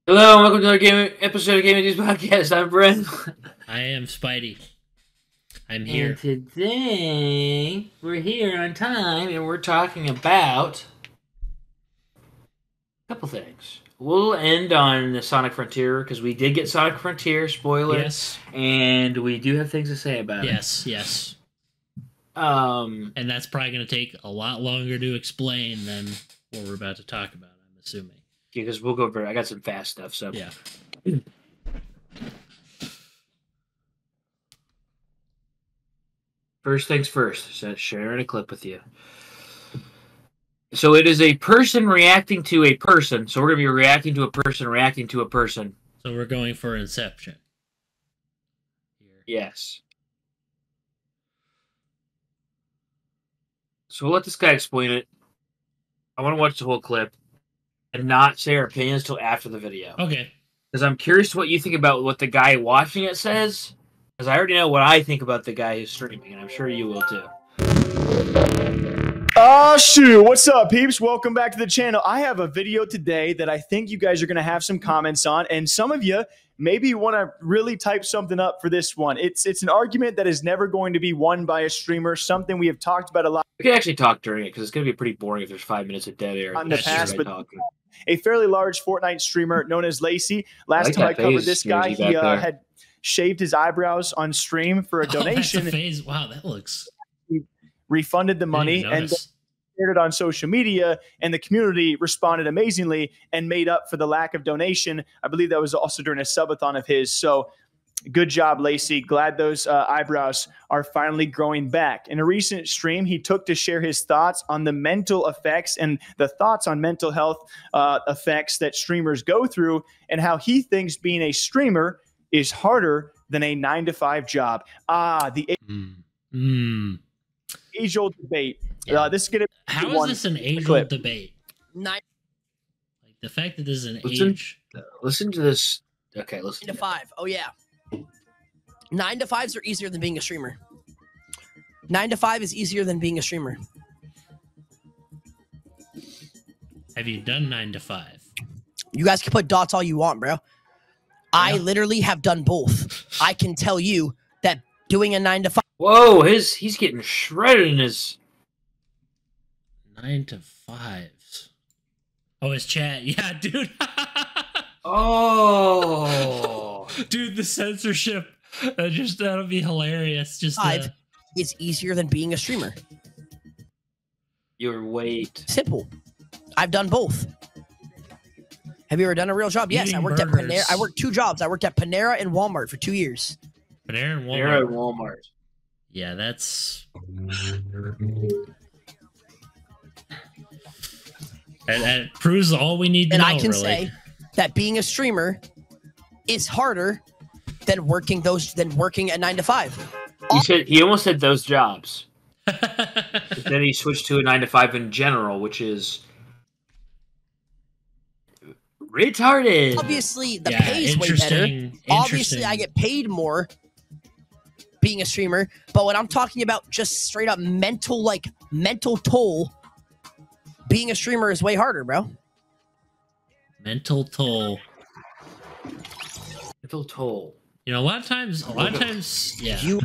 Hello and welcome to another episode of Gaming News Podcast. I'm Bren. I am Spidey. I'm here. And today, we're here on time and we're talking about a couple things. We'll end on the Sonic Frontier because we did get Sonic Frontier, spoiler. Yes. And we do have things to say about it. Yes. And that's probably going to take a lot longer to explain than what we're about to talk about, I'm assuming. because we'll go over, I got some fast stuff, so. Yeah. First things first, so sharing a clip with you. So it is a person reacting to a person. So we're going to be reacting to a person reacting to a person. So we're going for Inception. Here. Yes. So we'll let this guy explain it. I want to watch the whole clip and not say our opinions till after the video. Okay. Because I'm curious what you think about what the guy watching it says. Because I already know what I think about the guy who's streaming, and I'm sure you will too. Shoot, what's up, peeps? Welcome back to the channel. I have a video today that I think you guys are going to have some comments on, and some of you maybe want to really type something up for this one. It's an argument that is never going to be won by a streamer, something we have talked about a lot. We can actually talk during it, because it's going to be pretty boring if there's 5 minutes of dead air. On the past, but a fairly large Fortnite streamer known as Lacey. Last time I covered this guy, he had shaved his eyebrows on stream for a donation. That's a phase. Wow, that looks... He refunded the money and shared it on social media, and the community responded amazingly and made up for the lack of donation. I believe that was also during a subathon of his. So good job, Lacey. Glad those eyebrows are finally growing back. In a recent stream, he took to share his thoughts on the mental effects and the thoughts on mental health effects that streamers go through, and how he thinks being a streamer is harder than a 9-to-5 job. The age-old debate. Yeah. This is going to be How is this an age-old debate? Like the fact that this is an age. Listen to this. Okay, listen. 9-to-5. Oh yeah. 9-to-5s are easier than being a streamer. 9-to-5 is easier than being a streamer. Have you done 9-to-5? You guys can put dots all you want, bro. I literally have done both. I can tell you that doing a 9-to-5. Whoa, he's getting shredded in his 9-to-5s. Oh, his chat. Yeah, dude. Oh. Dude, the censorship. That'll be hilarious. Just It's easier than being a streamer. Your weight. Simple. I've done both. Have you ever done a real job? Yes, I worked at Panera. I worked 2 jobs. I worked at Panera and Walmart for 2 years. Panera and Walmart. Panera and Walmart. Yeah, that's... That proves all we need to know, and I can say that being a streamer is harder than working a 9-to-5. He almost said those jobs. But then he switched to a 9-to-5 in general, which is retarded. Obviously, the pay is way better. Obviously, I get paid more being a streamer, but when I'm talking about just straight up mental toll, being a streamer is way harder, bro. Mental toll. Mental toll. You know, a lot of times, yeah. A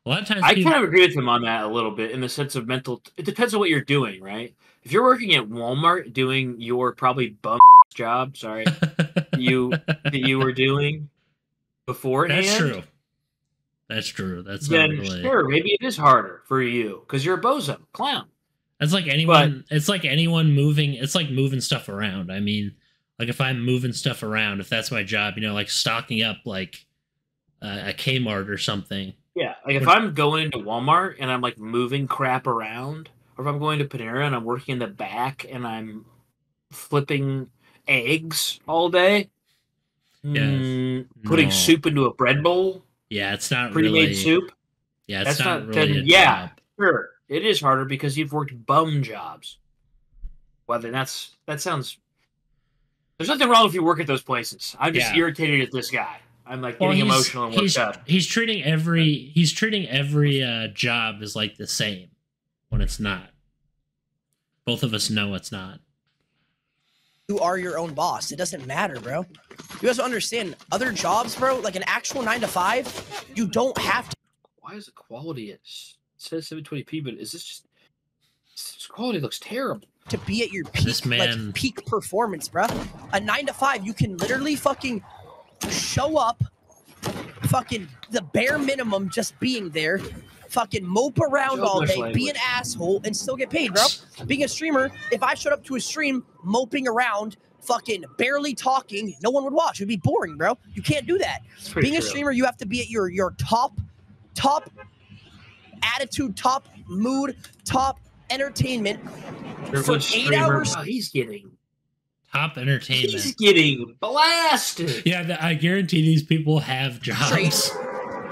lot of times, I kind of agree with him on that a little bit, in the sense of mental. It depends on what you're doing, right? If you're working at Walmart doing your probably bum job, that you were doing beforehand. That's true. That's true. That's then not really... Sure, maybe it is harder for you because you're a bozo clown. It's like anyone. It's like anyone moving. It's like moving stuff around. I mean, like if I'm moving stuff around, if that's my job, you know, like stocking up like a Kmart or something. Yeah, like if I'm going into Walmart and I'm like moving crap around, or if I'm going to Panera and I'm working in the back and I'm flipping eggs all day, putting soup into a bread bowl. Yeah, it's not pre-made really soup. Yeah, it's that's not really. Yeah, sure, it is harder because you've worked bum jobs. Whether that sounds. There's nothing wrong if you work at those places. I'm just irritated at this guy. I'm like getting emotional and worked up. He's treating every job as like the same when it's not. Both of us know it's not. You are your own boss. It doesn't matter, bro. You guys understand other jobs, bro, like an actual 9 to 5, you don't have to. Why is the quality it says 720p, but is this quality looks terrible. To be at your peak, like peak performance, bro. A 9 to 5, you can literally fucking show up, fucking the bare minimum, just being there, fucking mope around all day, be an asshole, and still get paid, bro. Being a streamer, if I showed up to a stream moping around, fucking barely talking, no one would watch. It would be boring, bro. You can't do that. Being a streamer, you have to be at your top attitude, top mood, top entertainment for 8 hours. Oh, he's getting top entertainment. He's getting blasted. Yeah, I guarantee these people have jobs.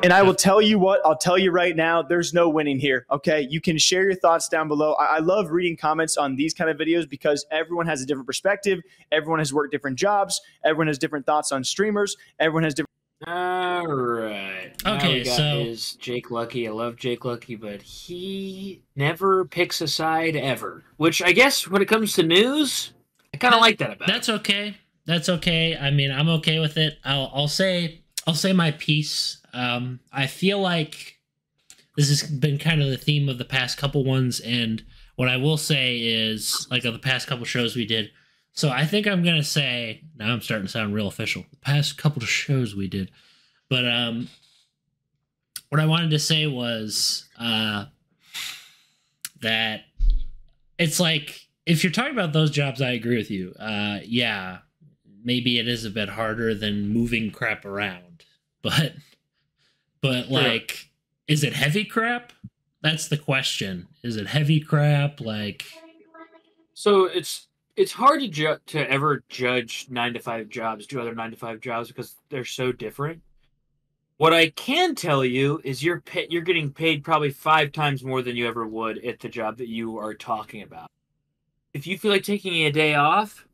And I will tell you what, I'll tell you right now, there's no winning here, okay? You can share your thoughts down below. I love reading comments on these kind of videos because everyone has a different perspective. Everyone has worked different jobs. Everyone has different thoughts on streamers. Everyone has different... All right. Okay, so... is Jake Lucky. I love Jake Lucky, but he never picks a side ever. Which I guess when it comes to news, I kind of like that about That's okay. That's okay. I mean, I'm okay with it. I'll say my piece. I feel like this has been kind of the theme of the past couple ones, and what I will say is, like, of the past couple shows we did. So I think I'm gonna say, now I'm starting to sound real official, the past couple of shows we did. But what I wanted to say was that it's like, if you're talking about those jobs, I agree with you. Yeah, maybe it is a bit harder than moving crap around, but like, is it heavy crap? That's the question. Is it heavy crap? Like, so it's hard to ever judge 9 to 5 jobs to other 9 to 5 jobs because they're so different. What I can tell you is you're getting paid probably 5 times more than you ever would at the job that you are talking about. If you feel like taking a day off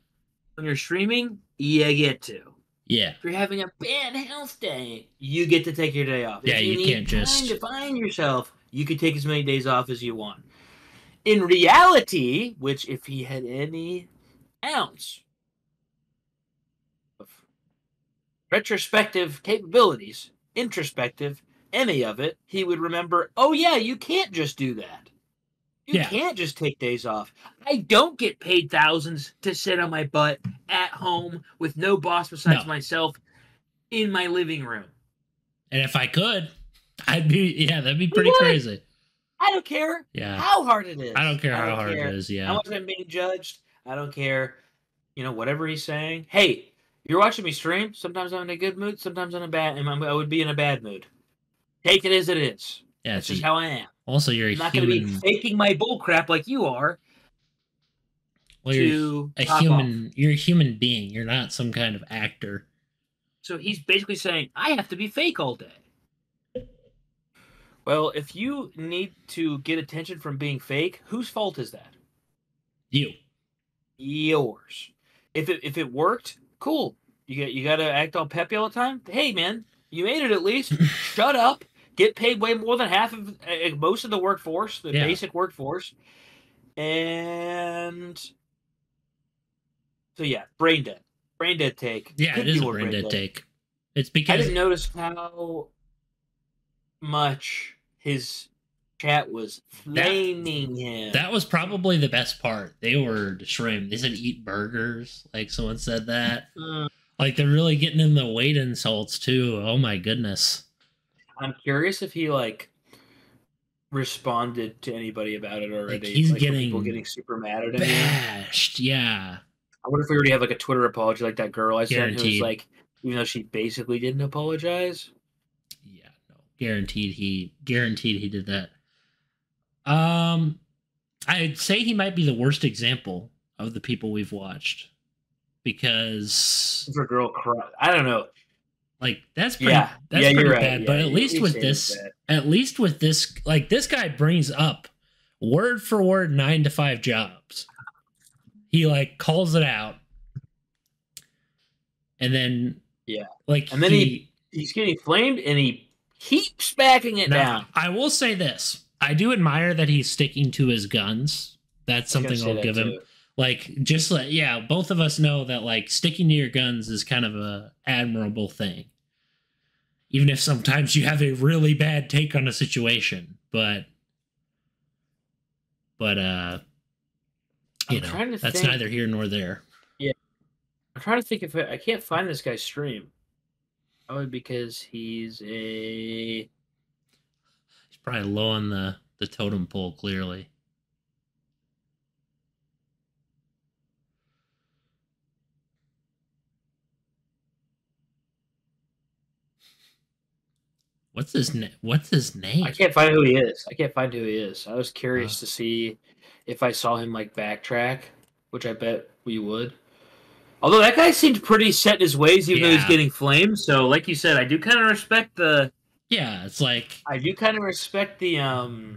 when you're streaming, you get to. Yeah. If you're having a bad health day, you get to take your day off. Yeah, if you can't just... to find yourself, you can take as many days off as you want. In reality, which if he had any ounce of retrospective capabilities, introspective, any of it, he would remember, oh yeah, you can't just do that. You can't just take days off. I don't get paid thousands to sit on my butt at home with no boss besides myself in my living room. And if I could, that'd be pretty crazy. I don't care how hard it is. I don't care how hard it is, how much I'm being judged. I don't care, whatever he's saying. Hey, you're watching me stream. Sometimes I'm in a good mood. Sometimes I'm in a bad, and I would be in a bad mood. Take it as it is. Yeah, that's just how I am. Also, you're not going to be faking my bull crap like you are. Well, you're a human. You're a human being. You're not some kind of actor. So he's basically saying, I have to be fake all day. Well, if you need to get attention from being fake, whose fault is that? You. Yours. If it worked, cool. You got to act all peppy all the time. Hey, man, you made it at least. Shut up. Get paid way more than half of most of the workforce, the basic workforce. And so, brain dead. Brain dead take. Yeah, it is a brain dead take. It's because I didn't notice how much his chat was flaming him. That was probably the best part. They were destroying. They said eat burgers. Like someone said that. Like they're really getting in the weight insults too. Oh my goodness. I'm curious if he responded to anybody about it already. Like he's getting people getting super mad at him. Bashed, yeah. I wonder if we already have a Twitter apology like that girl I sent who was even though she basically didn't apologize. Yeah, no. Guaranteed he did that. I'd say he might be the worst example of the people we've watched. Because for a girl I don't know. Like that's pretty pretty right. bad. But at least with this, like this guy brings up word for word 9 to 5 jobs. He calls it out. And then and then he's getting flamed and he keeps backing it down. I will say this. I do admire that he's sticking to his guns. That's something I'll give him. Like, just like, yeah, both of us know that, like, sticking to your guns is kind of a admirable thing. Even if sometimes you have a really bad take on a situation, but you know, that's neither here nor there. Yeah. I'm trying to think if I can't find this guy's stream. Probably because he's probably low on the totem pole, clearly. What's his name? I can't find who he is. I was curious to see if I saw him like backtrack, which I bet we would. Although that guy seemed pretty set in his ways, even though he's getting flamed. So, like you said, I do kind of respect the. Yeah, it's like I do kind of respect the.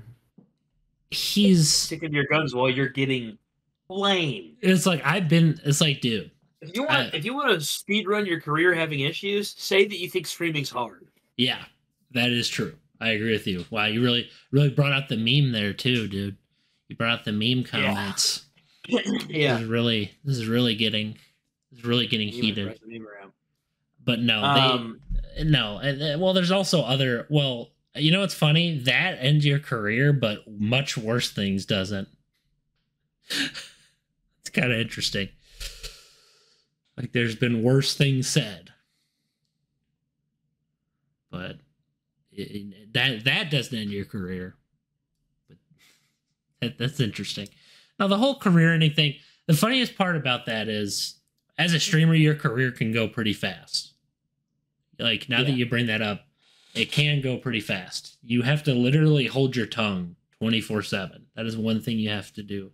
He's sticking to your guns while you're getting flamed. It's like It's like, dude. If you want to speed run your career having issues, say that you think streaming's hard. Yeah. That is true. I agree with you. Wow, you really brought out the meme there too, dude. You brought out the meme comments. Yeah. This is really getting heated. But no, well, there's also other. Well, you know what's funny? That ends your career, but much worse things doesn't. It's kind of interesting. Like, there's been worse things said, but. That doesn't end your career, but that's interesting. Now, the whole career ending thing, the funniest part about that is, as a streamer, your career can go pretty fast. Like, now that you bring that up, it can go pretty fast. You have to literally hold your tongue 24/7. That is one thing you have to do.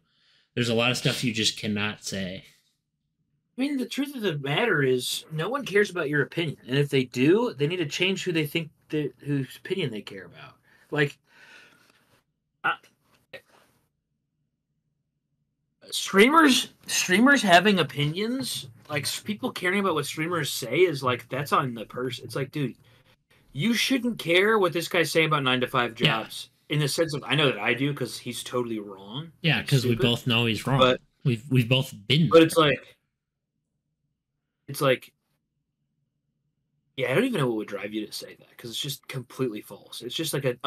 There's a lot of stuff you just cannot say. I mean, the truth of the matter is, no one cares about your opinion, and if they do, they need to change who they think whose opinion they care about. Like, streamers having opinions, like people caring about what streamers say, is like, that's on the person. It's like, dude, you shouldn't care what this guy's saying about 9-to-5 jobs. In the sense of, I know that I do because he's totally wrong. Yeah, because we both know he's wrong. But we've both been. But it's like, yeah, I don't even know what would drive you to say that, because it's just completely false. It's just like a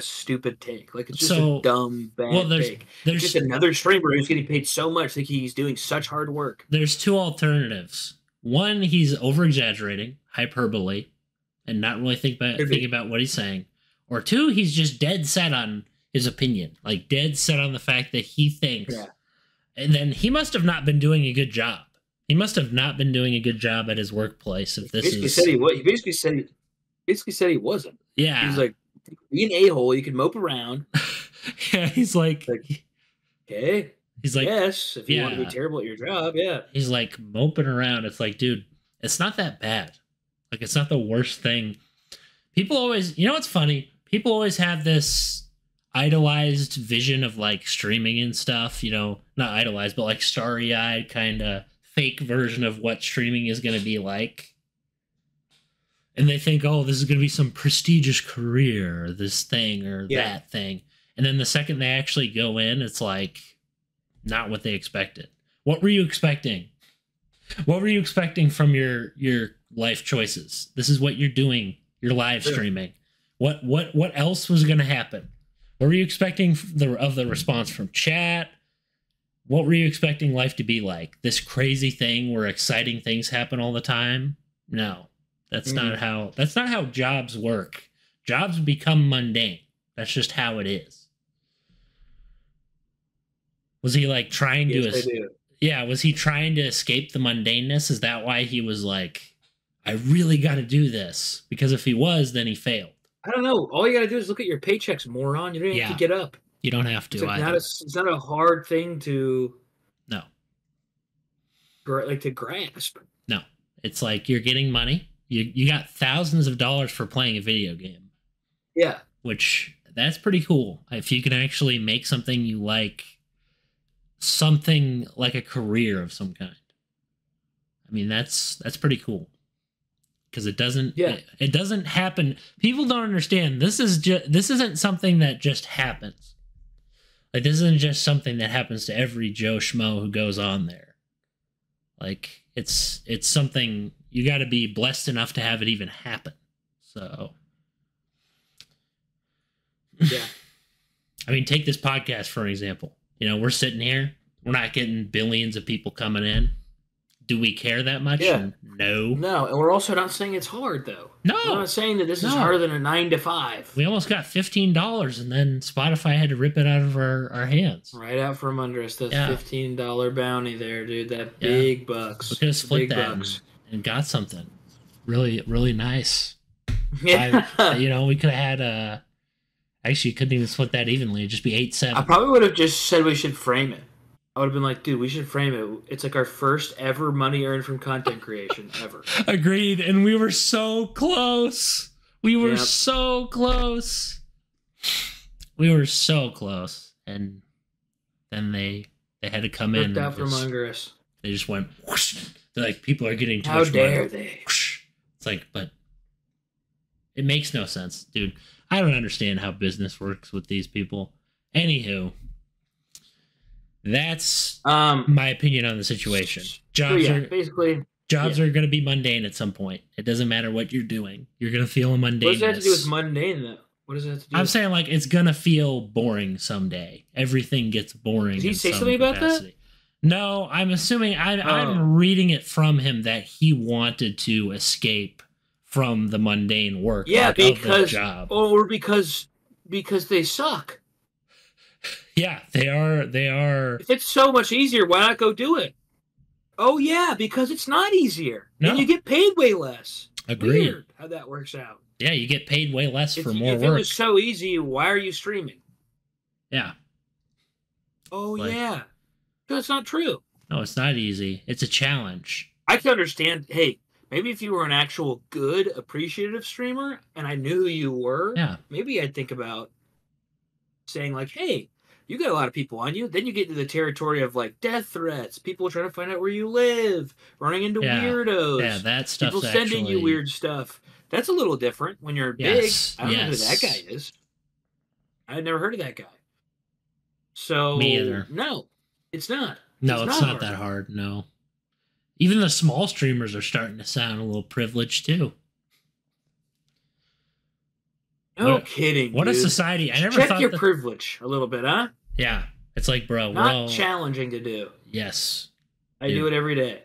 stupid take. Like, it's just a dumb, bad take. There's just another streamer who's getting paid so much that he's doing such hard work. There's two alternatives. One, he's over-exaggerating, hyperbole, and not really thinking about what he's saying. Or two, he's just dead set on his opinion. Like, dead set on the fact that he thinks. Yeah. And then he must have not been doing a good job. He must have not been doing a good job at his workplace. If this he basically said he wasn't. Yeah, he's like, be an a-hole. You can mope around. Yeah, he's like, okay. He's like, yes, if you want to be terrible at your job, yeah. He's like moping around. It's like, dude, it's not that bad. Like, it's not the worst thing. People always, you know what's funny? People always have this idolized vision of like streaming and stuff. You know, not idolized, but like starry-eyed kind of fake version of what streaming is going to be like. And they think, oh, this is going to be some prestigious career, or this thing or that thing. And then the second they actually go in, it's like not what they expected. What were you expecting? What were you expecting from your life choices? This is what you're doing. You're live streaming. What else was going to happen? What were you expecting of the response from chat? What were you expecting life to be like? This crazy thing where exciting things happen all the time? No, that's not how jobs work. Jobs become mundane. That's just how it is. Was he like trying to? Yeah, was he trying to escape the mundaneness? Is that why he was like, I really got to do this? Because if he was, then he failed. I don't know. All you got to do is look at your paychecks, moron. You don't have to get up. You don't have to. It's not a hard thing to. No. To grasp. No, it's like you're getting money. You got thousands of dollars for playing a video game. Yeah. Which, that's pretty cool. If you can actually make something you like, something like a career of some kind. I mean, that's pretty cool. Because it doesn't happen. People don't understand. This isn't something that just happens. Like, this isn't just something that happens to every Joe Schmo who goes on there. Like, it's something you got to be blessed enough to have it even happen. So, yeah. I mean, take this podcast for an example. You know, we're sitting here, we're not getting billions of people coming in. Do we care that much? Yeah. No. No, and we're also not saying it's hard, though. No. We're not saying that this is harder than a 9 to 5. We almost got $15, and then Spotify had to rip it out of our hands. Right out from under us, that $15 bounty there, dude. That big bucks. We could have split that and got something really, really nice. Yeah. We could have had actually, you couldn't even split that evenly. It'd just be 8-7. I probably would have just said we should frame it. I would have been like, dude, we should frame it. It's like our first ever money earned from content creation ever. Agreed. And we were so close. We were so close. We were so close. And then they had to come in. Ripped out from under us. They just went whoosh. They're like, people are getting too much money. How dare they? Whoosh. It's like, but it makes no sense, dude. I don't understand how business works with these people. Anywho. That's my opinion on the situation. Jobs are going to be mundane at some point. It doesn't matter what you're doing. You're going to feel a mundane. What does that have to do with mundane, though? What does that have to do I'm saying, like, it's going to feel boring someday. Everything gets boring. Did he say something about that? No, I'm assuming I'm reading it from him that he wanted to escape from the mundane work of the job. Or because they suck. Yeah, they are. If it's so much easier, why not go do it? Oh, yeah, because it's not easier. No. And you get paid way less. Agreed. Weird how that works out. Yeah, you get paid way less for more work. If it was so easy, why are you streaming? Yeah. Oh, yeah. That's not true. No, it's not easy. It's a challenge. I can understand, hey, maybe if you were an actual good, appreciative streamer, and I knew who you were, maybe I'd think about saying, like, hey, you got a lot of people on you. Then you get into the territory of, like, death threats, people trying to find out where you live, running into weirdos. Yeah, that stuff. People sending you weird stuff. That's a little different when you're big. I don't know who that guy is. I'd never heard of that guy. So, me either. No, it's not. No, it's not that hard. No. Even the small streamers are starting to sound a little privileged, too. No kidding. What dude. a society. I never Check thought your privilege a little bit, huh? Yeah. It's like, bro, not challenging to do. Yes. I do it every day.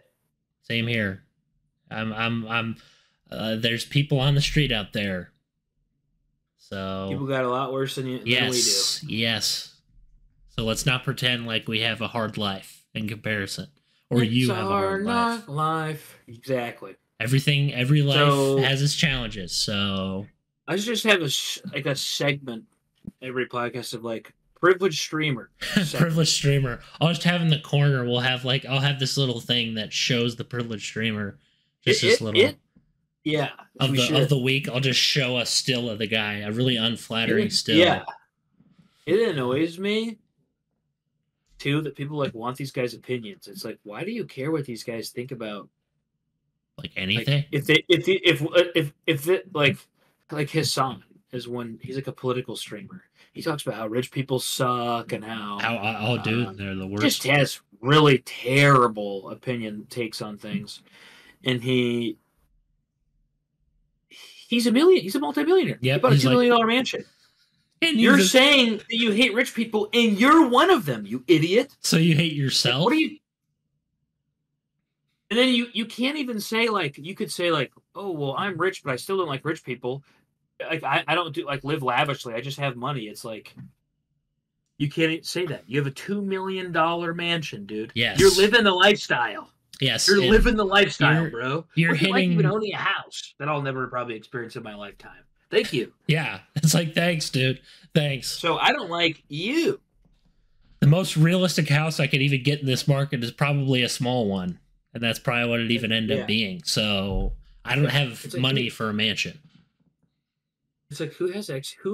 Same here. I'm there's people on the street out there. So people got a lot worse than we do. Yes. So let's not pretend like we have a hard life in comparison. Or you have a hard life. Exactly. Every life has its challenges, so I just have a segment every podcast of like privileged streamer. Privileged streamer. I'll just have in the corner. I'll have this little thing that shows the privileged streamer. Just this little. Of the week. I'll just show a still of the guy, a really unflattering still. Yeah. It annoys me too that people like want these guys' opinions. It's like, why do you care what these guys think about? Like anything? Like, if like Hassan is when he's like a political streamer. He talks about how rich people suck and how dude, they're the worst. Just has really terrible opinion takes on things, and he's a multimillionaire. Yeah, he bought a $2 million mansion. And you're saying that you hate rich people, and you're one of them, you idiot. So you hate yourself? What are you? And then you can't even say like you could say like, oh well, I'm rich, but I still don't like rich people. Like I don't do like live lavishly. I just have money. It's like you can't say that. You have a $2 million mansion, dude. Yes, you're living the lifestyle. Yes, you're living the lifestyle, bro. You're hitting like even owning a house that I'll never probably experience in my lifetime. Thank you. Yeah, it's like thanks, dude. Thanks. So I don't like you. The most realistic house I could even get in this market is probably a small one. And that's probably what it even ended up being. So I don't have money for a mansion. It's like who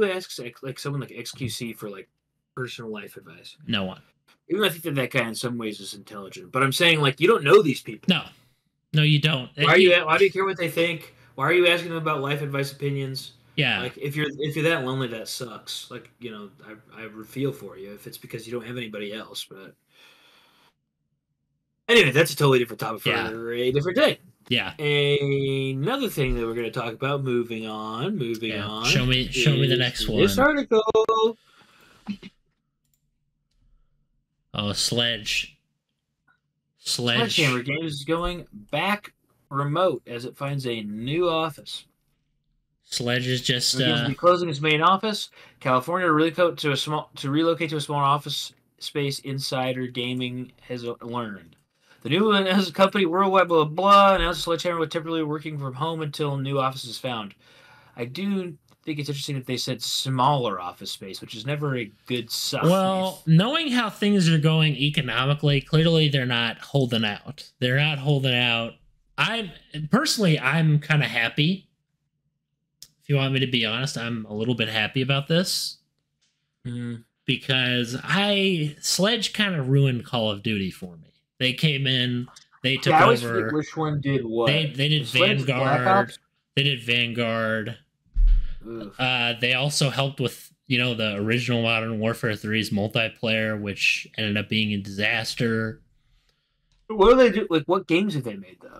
asks like someone like XQC for like personal life advice? No one. Even though I think that guy in some ways is intelligent, but I'm saying like you don't know these people. No, you don't. Why do you care what they think? Why are you asking them about life advice opinions? Yeah. Like if you're that lonely, that sucks. Like, you know, I feel for you if it's because you don't have anybody else. But anyway, that's a totally different topic for a different day. Yeah. Another thing that we're going to talk about. Moving on. Show me the next one. This article. Oh, Sledgehammer Games is going back remote as it finds a new office. Sledge is just will be closing its main office. California to relocate to a small office space. Insider Gaming has learned. The new one has a company worldwide, blah blah blah. Announced Sledgehammer would temporarily working from home until new office is found. I do think it's interesting that they said smaller office space, which is never a good sign. Well, knowing how things are going economically, clearly they're not holding out. I'm kind of happy. If you want me to be honest, I'm a little bit happy about this. Because Sledge kind of ruined Call of Duty for me. They came in, they took over. Which one did what? They did Vanguard. They did Vanguard. They also helped with, the original Modern Warfare 3's multiplayer, which ended up being a disaster. What do they do? Like, what games have they made, though?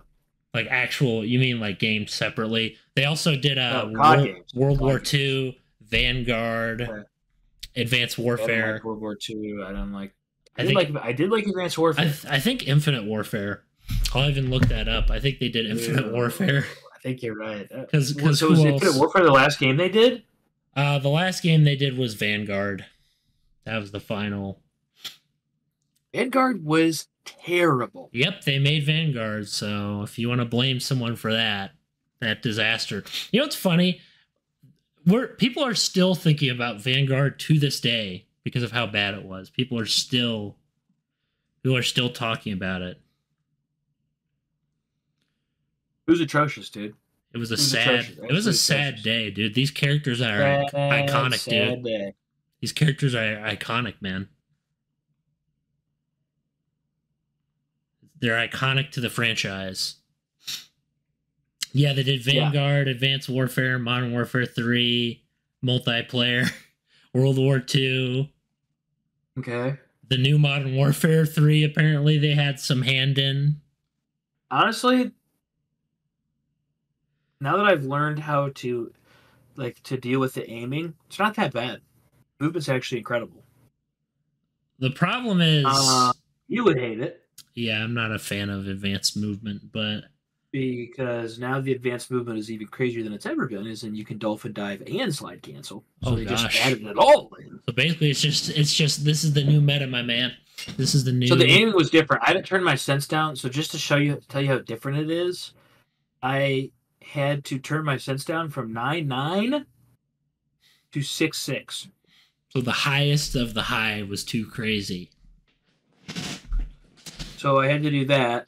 Like you mean like games separately? They also did World War II, Vanguard, Advanced Warfare. I like World War II. I did like Advanced Warfare. I think Infinite Warfare. I'll even look that up. I think they did Infinite Warfare. I think you're right. Because was Infinite Warfare the last game they did? The last game they did was Vanguard. That was the final. Vanguard was terrible. Yep, they made Vanguard. So if you want to blame someone for that disaster, what's funny? People are still thinking about Vanguard to this day because of how bad it was. People are still talking about it. It was atrocious, dude. It was a sad day, dude. These characters are iconic, dude. Day. These characters are iconic, man. They're iconic to the franchise. Yeah, they did Vanguard, Advanced Warfare, Modern Warfare 3, multiplayer, World War 2. Okay. The new Modern Warfare 3, apparently they had some hand in. Honestly, now that I've learned how to deal with the aiming, it's not that bad. Movement's actually incredible. The problem is you would hate it. Yeah, I'm not a fan of advanced movement, but because now the advanced movement is even crazier than it's ever been, and you can dolphin dive and slide cancel. So they just added it all in. So basically, it's just this is the new meta, my man. This is the new. So the aiming was different. I had to turn my sense down. So just to tell you how different it is, I had to turn my sense down from 9.9 to 6.6. So the highest of the high was too crazy. So I had to do that.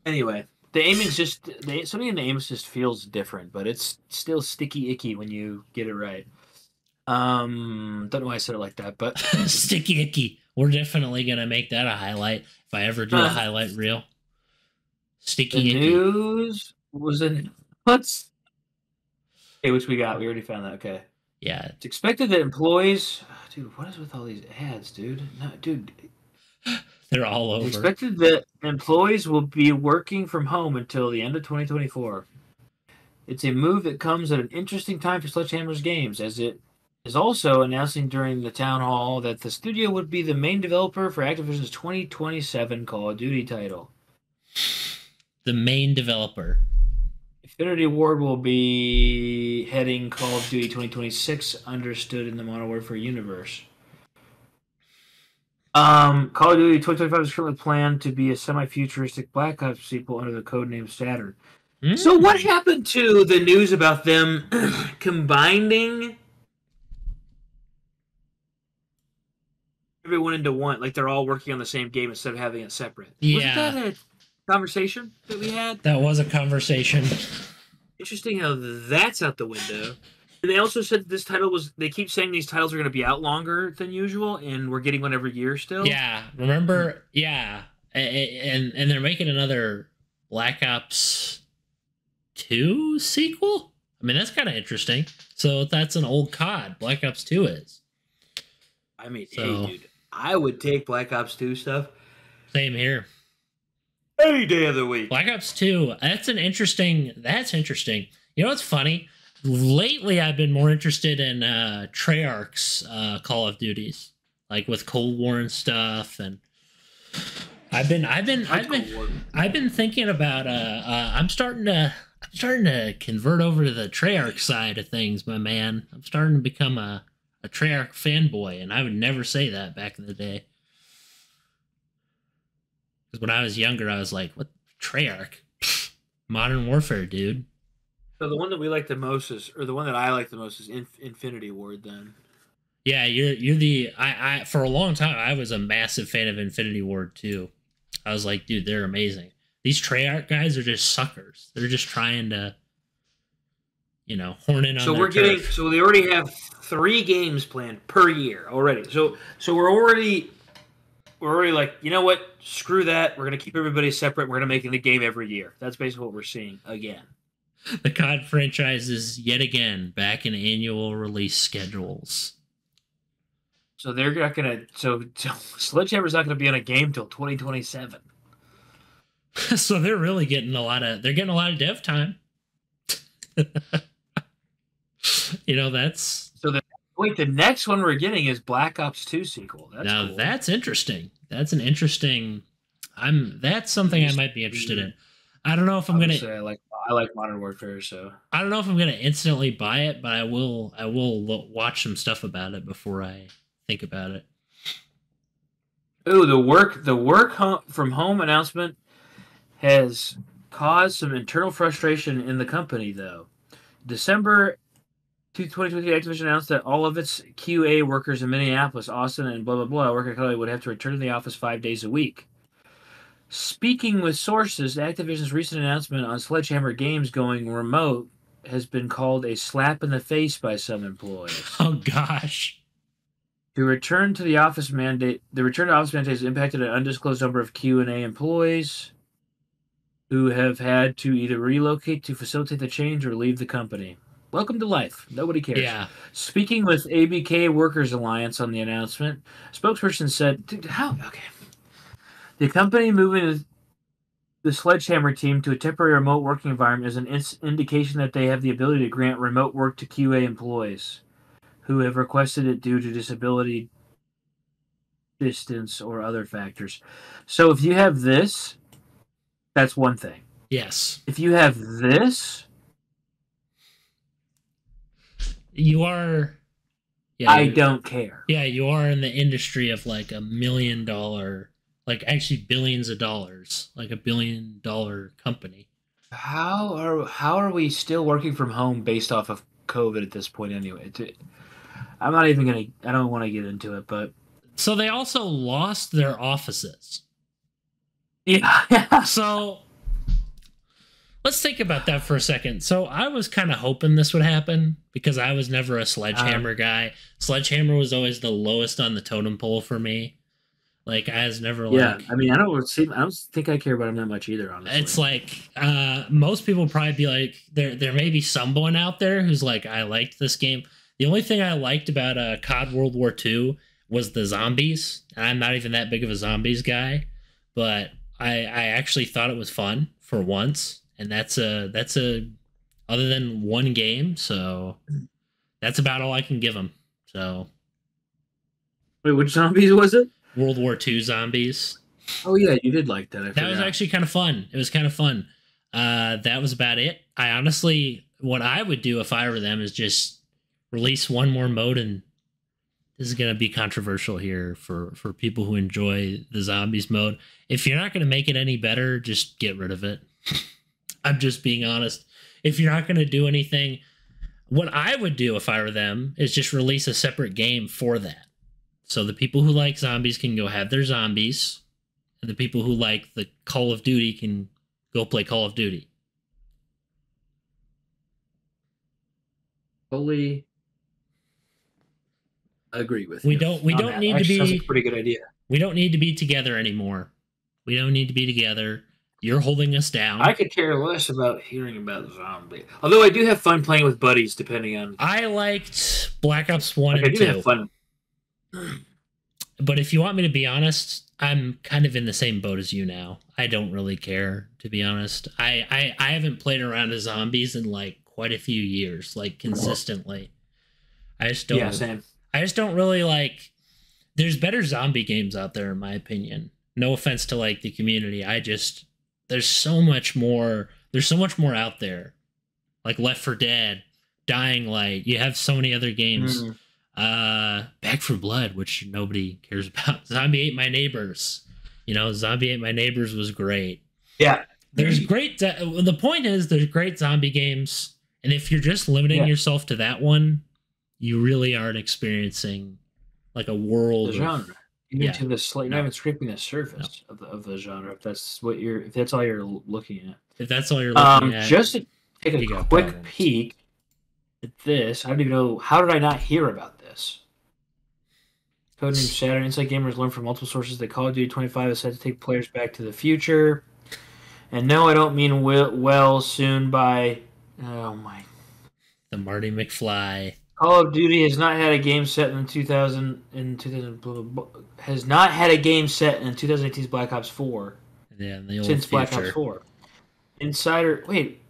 Anyway, the aiming's just something in the aim just feels different, but it's still sticky icky when you get it right. Don't know why I said it like that, but sticky icky. We're definitely gonna make that a highlight if I ever do a highlight reel. Sticky icky. News was in what's okay, which we got. We already found that. Okay. Yeah. It's expected that employees dude, what is with all these ads, dude? No, dude. They're all over. It's expected that employees will be working from home until the end of 2024. It's a move that comes at an interesting time for Sledgehammer's games, as it is also announcing during the town hall that the studio would be the main developer for Activision's 2027 Call of Duty title. The main developer. Infinity Ward will be heading Call of Duty 2026, understood in the Modern Warfare universe. Call of Duty 2025 is currently planned to be a semi-futuristic Black Ops sequel under the codename Saturn. So what happened to the news about them combining everyone into one? Like they're all working on the same game instead of having it separate. Yeah. Wasn't that a conversation that we had? That was a conversation. Interesting how that's out the window. And they also said this title was... They keep saying these titles are going to be out longer than usual, and we're getting one every year still. Yeah, remember? Yeah. And they're making another Black Ops 2 sequel? I mean, that's kind of interesting. So that's an old COD. Black Ops 2 is. I mean, hey, dude, I would take Black Ops 2 stuff. Same here. Any day of the week. Black Ops 2, that's interesting. You know what's funny? Lately, I've been more interested in Treyarch's Call of Duties, like with Cold War and stuff. And I've been thinking about I'm starting to convert over to the Treyarch side of things, my man. I'm starting to become a Treyarch fanboy, and I would never say that back in the day. Because when I was younger, I was like, what? Treyarch? Modern Warfare, dude. So the one that we like the most is, or the one that I like the most is Infinity Ward, then. Yeah, you're the I for a long time I was a massive fan of Infinity Ward too. I was like, dude, they're amazing. These Treyarch guys are just suckers. They're just trying to, horn in on. So they already have 3 games planned per year already. So we're already like, you know what? Screw that. We're gonna keep everybody separate. We're gonna make the game every year. That's basically what we're seeing again. The COD franchise is yet again back in annual release schedules. So they're not gonna. So Sledgehammer's not gonna be on a game till 2027. So they're really getting a lot of dev time. That's. So the next one we're getting is Black Ops 2 sequel. That's cool. That's interesting. That's an interesting. That's something I might be interested in. I don't know if I'm gonna. I like Modern Warfare, so I don't know if I'm gonna instantly buy it, but I will watch some stuff about it before I think about it. Ooh, the work from home announcement has caused some internal frustration in the company, though. December 2020, Activision announced that all of its QA workers in Minneapolis, Austin, and blah blah blah would have to return to the office 5 days a week. Speaking with sources, Activision's recent announcement on Sledgehammer Games going remote has been called a slap in the face by some employees. Oh gosh. The return to office mandate has impacted an undisclosed number of Q&A employees who have had to either relocate to facilitate the change or leave the company. Welcome to life. Nobody cares. Yeah. Speaking with ABK Workers Alliance on the announcement, a spokesperson said, okay. The company moving the Sledgehammer team to a temporary remote working environment is an indication that they have the ability to grant remote work to QA employees who have requested it due to disability, distance, or other factors. So if you have this, that's one thing. Yes. If you have this, you are. Yeah, I don't care. Yeah, you are in the industry of like $1 million, like actually billions of dollars, like $1 billion company. How are we still working from home based off of COVID at this point anyway? I'm not even gonna. I don't want to get into it, but so they also lost their offices. Yeah. So let's think about that for a second. So I was kind of hoping this would happen because I was never a Sledgehammer guy. Sledgehammer was always the lowest on the totem pole for me. Like I was never like. Yeah, I mean, I don't think I care about him that much either. Honestly, it's like most people probably be like, there may be someone out there who's like, I liked this game. The only thing I liked about COD World War II was the zombies. I'm not even that big of a zombies guy, but I actually thought it was fun for once, and that's a other than one game, so that's about all I can give them. So, wait, which zombies was it? World War II zombies. Oh yeah, you did like that. That was actually kind of fun. It was kind of fun. That was about it. I honestly, what I would do if I were them is just release one more mode, and this is going to be controversial here for people who enjoy the zombies mode. If you're not going to make it any better, just get rid of it. I'm just being honest. If you're not going to do anything, what I would do if I were them is just release a separate game for that. So the people who like zombies can go have their zombies, and the people who like the Call of Duty can go play Call of Duty. Fully agree with you. We don't need to be. That's a pretty good idea. We don't need to be together anymore. We don't need to be together. You're holding us down. I could care less about hearing about zombie. Although I do have fun playing with buddies, depending on. I liked Black Ops 1 and 2. I do have fun. But if you want me to be honest, I'm kind of in the same boat as you now. I don't really care, to be honest. I haven't played around with zombies in like quite a few years, like consistently. I just don't. Yeah, same. I just don't really like. There's better zombie games out there, in my opinion. No offense to like the community. There's so much more. There's so much more out there, like Left 4 Dead, Dying Light. You have so many other games. Back 4 Blood, which nobody cares about. Zombie Ate My Neighbors. Zombie Ate My Neighbors was great. Yeah. There's great. The point is, there's great zombie games, and if you're just limiting yourself to that one, you really aren't experiencing like a world. The genre. Even to the not even scraping the surface of the genre. If that's all you're looking at. If that's all you're looking at. Just to take a quick peek at this, I don't even know, how did I not hear about this? Codename Saturn. Inside Gamers learned from multiple sources that Call of Duty 25 is set to take players back to the future. And no, I don't mean well soon by. Oh my. The Marty McFly. Call of Duty has not had a game set in has not had a game set in 2018's Black Ops 4. Yeah, the old since future. Black Ops 4. Insider, wait.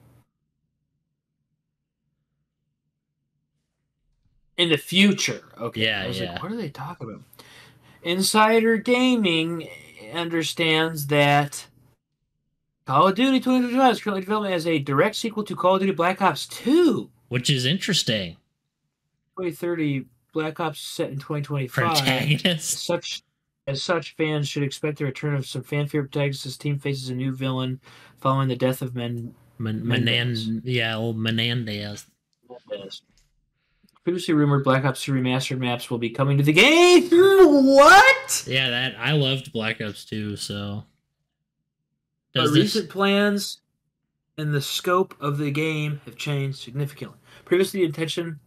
In the future, okay. Yeah, I was like, what are they talking about? Insider Gaming understands that Call of Duty 2025 is currently developed as a direct sequel to Call of Duty Black Ops 2. Which is interesting. 2030 Black Ops set in 2025. Protagonist. As such, fans should expect the return of some fan favorite protagonists as team faces a new villain following the death of Menendez. Old Menendez. Previously rumored Black Ops 2 remastered maps will be coming to the game. What? Yeah, I loved Black Ops 2, so. But recent plans and the scope of the game have changed significantly. Previously, the intention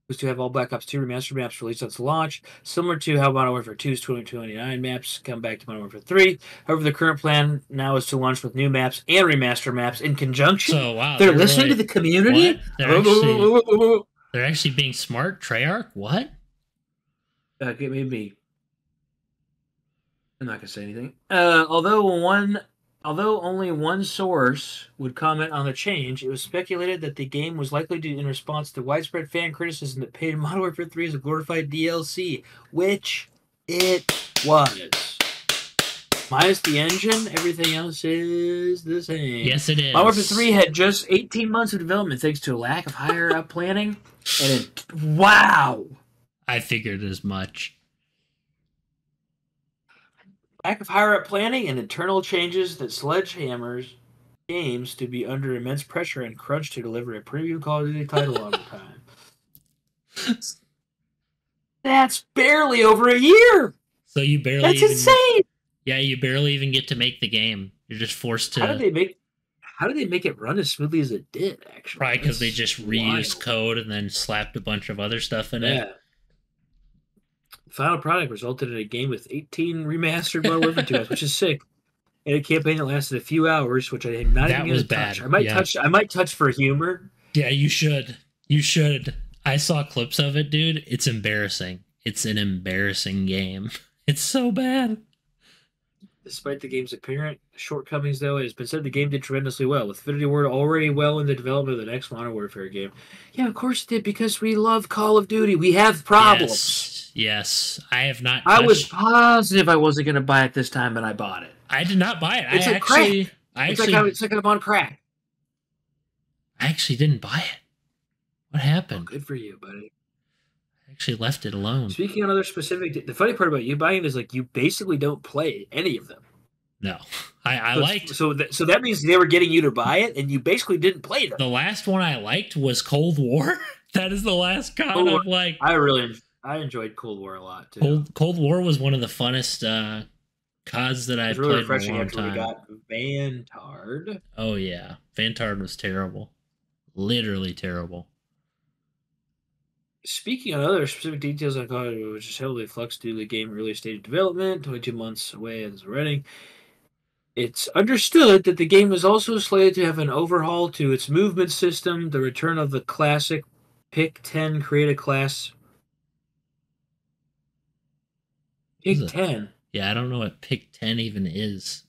was to have all Black Ops 2 remastered maps released on its launch, similar to how Modern Warfare 2's 2029 maps come back to Modern Warfare 3. However, the current plan now is to launch with new maps and remaster maps in conjunction. So, wow. They're listening to the community? They're actually being smart? Treyarch? What? Maybe. I'm not going to say anything. Although only one source would comment on the change, it was speculated that the game was likely in response to widespread fan criticism that painted Modern Warfare 3 as a glorified DLC, which it was. Minus the engine, everything else is the same. Yes, it is. Modern Warfare 3 had just 18 months of development thanks to a lack of higher-up planning. And wow! I figured as much. Lack of higher-up planning and internal changes that Sledgehammer's games to be under immense pressure and crunch to deliver a premium Call of Duty title on time. That's barely over a year. So you barely. That's insane. Yeah, you barely even get to make the game. You're just forced to. How did they make it run as smoothly as it did? Actually, probably because they just reused code and then slapped a bunch of other stuff in it. The final product resulted in a game with 18 remastered Modern Warfare 2 maps, which is sick, and a campaign that lasted a few hours, which I am not even going to touch. I might touch for humor. Yeah, you should. You should. I saw clips of it, dude. It's embarrassing. It's an embarrassing game. It's so bad. Despite the game's apparent shortcomings, though, it has been said the game did tremendously well, with Infinity Ward already well in the development of the next Modern Warfare game. Yeah, of course it did, because we love Call of Duty. We have problems. Yes. I have not. I was positive I wasn't going to buy it this time, and I bought it. I did not buy it. It's like I'm on crack. I actually didn't buy it. What happened? Oh, good for you, buddy. I actually left it alone. Speaking on other specific, the funny part about you buying it is like you basically don't play any of them. No, I liked. So that means they were getting you to buy it, and you basically didn't play them. The last one I liked was Cold War. That is the last COD I've liked. I enjoyed Cold War a lot too. Cold War was one of the funnest CODs that I've played in a long time. We got Vantard. Oh yeah, Vantard was terrible, literally terrible. Speaking of other specific details on Call of Duty, which is heavily flux due to the game early stage development, 22 months away as a running. It's understood that the game is also slated to have an overhaul to its movement system, the return of the classic Pick 10 create a class. Pick 10? Yeah, I don't know what Pick 10 even is.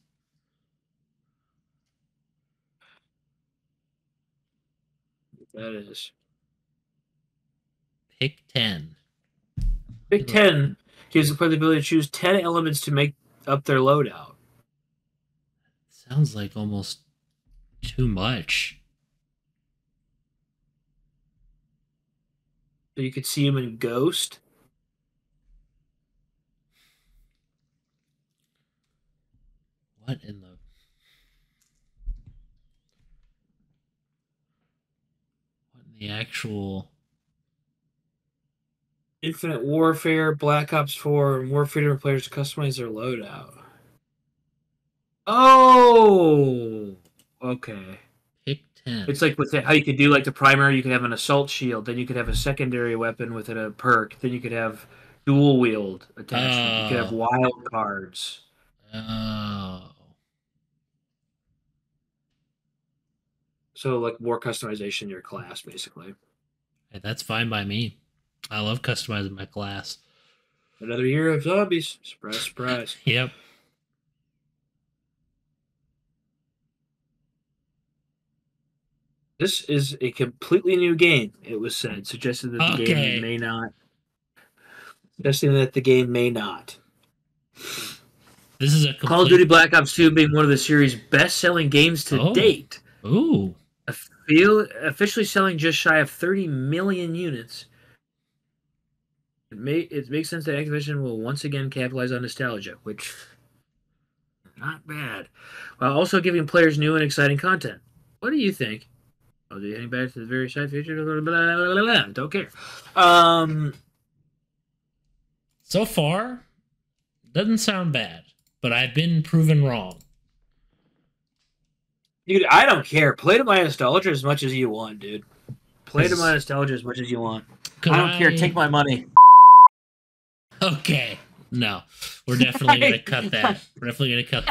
That is. Pick 10. Pick 10 gives the player the ability to choose 10 elements to make up their loadout. Sounds like almost too much. So you could see him in Ghost. What in the actual Infinite Warfare, Black Ops 4, and more freedom for players to customize their loadout. Oh, okay. Pick 10. It's like with how you could do like the primary, you could have an assault shield, then you could have a secondary weapon with a perk, then you could have dual wield attachment, you could have wild cards. Oh. So like more customization in your class, basically. Hey, that's fine by me. I love customizing my class. Another year of zombies. Surprise, surprise. Yep. This is a completely new game, it was said, suggesting that the game may not. Suggesting that the game may not. This is a Call of Duty Black Ops 2 being one of the series' best-selling games to date. Ooh. Officially selling just shy of 30 million units. It makes sense that Activision will once again capitalize on nostalgia, which not bad, while also giving players new and exciting content. What do you think? Oh, do heading back to the very side feature? Don't care. So far, doesn't sound bad, but I've been proven wrong. Dude, I don't care. Play to my nostalgia as much as you want, dude. Play to my nostalgia as much as you want. I don't care. Take my money. Okay. No. We're definitely going to cut that. We're definitely going to cut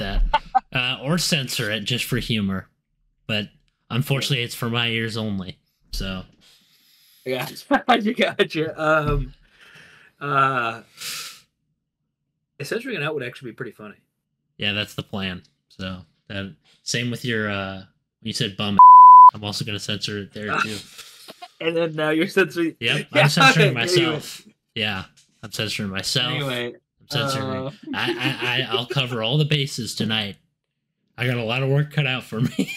that. Or censor it just for humor. But unfortunately, it's for my ears only. So. Yeah, gotcha. Censoring it out would actually be pretty funny. Yeah, that's the plan. So, same with your, when you said bum, I'm also going to censor it there too. And then now you're censoring. Yep, I'm censoring myself. Anyway. Yeah, I'm censoring myself. Anyway, I'm censoring. I'll cover all the bases tonight. I got a lot of work cut out for me.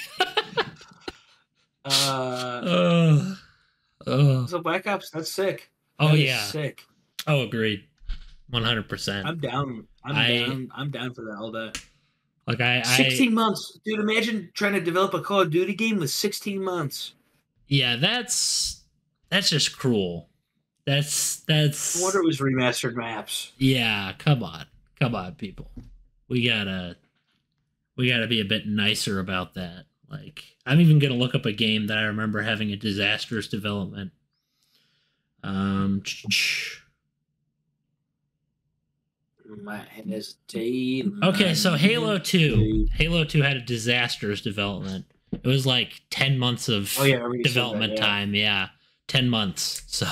So Black Ops, that's sick. That yeah, sick. Oh, agreed. 100%. I'm down. I'm down for that all day. Like 16 months, dude. Imagine trying to develop a Call of Duty game with 16 months. Yeah, that's just cruel. That's. I wonder it was remastered maps. Yeah, come on, people. We gotta be a bit nicer about that. Like, I'm even gonna look up a game that I remember having a disastrous development. Okay, so Halo 2 had a disastrous development. It was like 10 months of development time. Yeah, 10 months. So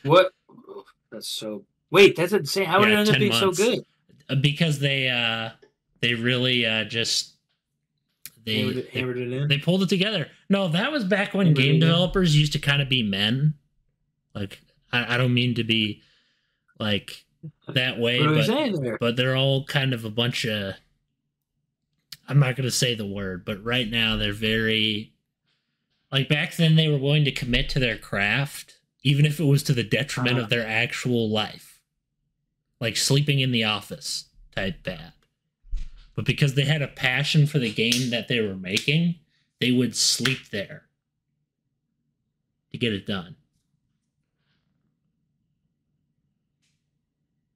what? That's so. Wait, that's insane. How did it end up being so good? Because they really just hammered it in. They pulled it together. No, that was back when game developers used to kind of be men. Like, I don't mean to be like that way, but they're all kind of a bunch of. I'm not going to say the word, but right now they're very. Like, back then they were willing to commit to their craft, even if it was to the detriment of their actual life. Like sleeping in the office type bad. But because they had a passion for the game that they were making, they would sleep there to get it done.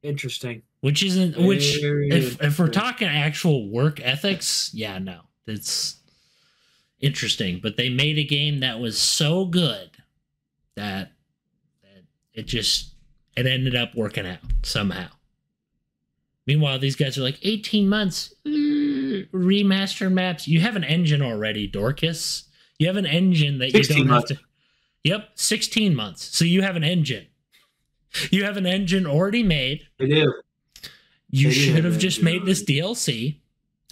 Interesting. Which isn't if we're talking actual work ethics, yeah, no. It's interesting. But they made a game that was so good that it ended up working out somehow. Meanwhile, these guys are like 18 months, remaster maps. You have an engine already, Dorcas. You have an engine that you don't have to. Yep, 16 months. So you have an engine. You have an engine already made. I do. You should have just made this DLC.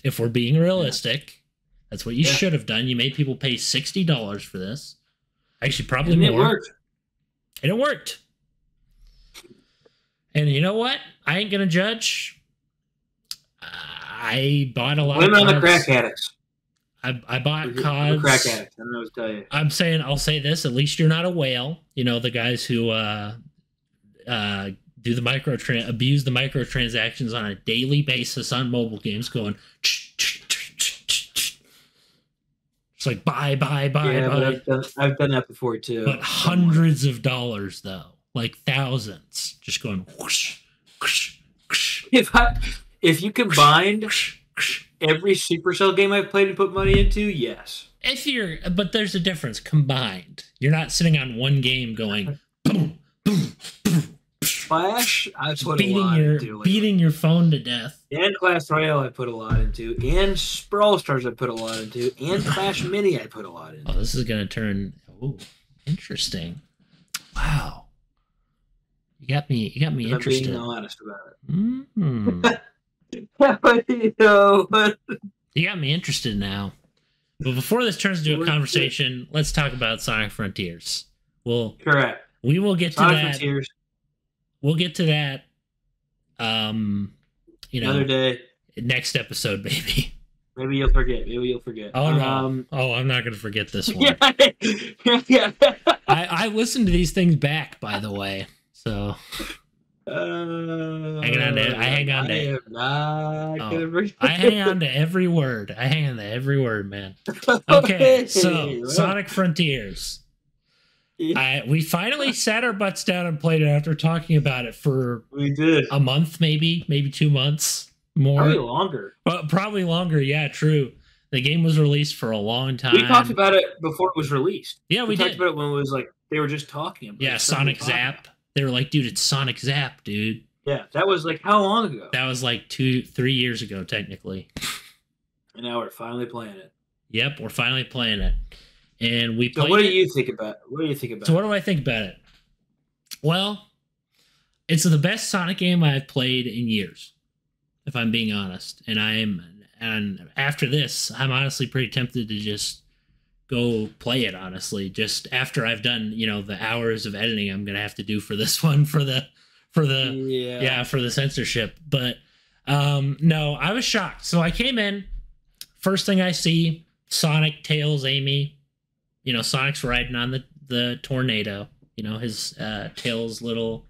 If we're being realistic, that's what you should have done. You made people pay $60 for this. Actually, probably more. It worked. And it worked. And you know what? I ain't gonna judge. I bought a lot of cards. On the crack addicts. I bought cards. Crack addicts. I don't know what to tell you. I'll say this. At least you're not a whale. You know, the guys who do the abuse the microtransactions on a daily basis on mobile games, going. It's like buy. Yeah, but I've done that before too. But hundreds of dollars though, like thousands, just going whoosh, whoosh, whoosh. If you combined every Supercell game I've played and put money into, yes. But there's a difference. Combined, you're not sitting on one game going boom, boom, boom. Flash, I put a lot into. Beating your phone to death. And Clash Royale, I put a lot into. And Brawl Stars, I put a lot into. And Clash Mini, I put a lot into. Oh, this is going to turn... Oh, interesting. Wow. You got me interested. I'm being honest about it. You got me interested now. But before this turns into a conversation, let's talk about Sonic Frontiers. Correct. We will get Sonic to that. Frontiers. We'll get to that. Another day. Next episode, maybe. Maybe you'll forget. Oh no! I'm not going to forget this one. Yeah. I listened to these things back, by the way. So I hang on to every word. I hang on to every word, man. Okay, so Sonic Frontiers. We finally sat our butts down and played it after talking about it for a month, maybe 2 months more. Probably longer. But probably longer. Yeah, true. The game was released for a long time. We talked about it before it was released. Yeah, we talked about it when it was like they were just talking about it. Yeah, Sonic Zap. They were like, dude, it's Sonic Zap, dude. Yeah, that was like how long ago? That was like 3 years ago, technically. And now we're finally playing it. Yep, we're finally playing it. And we played. So what do you think about it? So what do I think about it? Well, it's the best Sonic game I've played in years, if I'm being honest. And after this, I'm honestly pretty tempted to just go play it, honestly. Just after I've done, the hours of editing I'm gonna have to do for this one for the censorship. But no, I was shocked. So I came in, first thing I see, Sonic, Tails, Amy. Sonic's riding on the tornado. His Tails little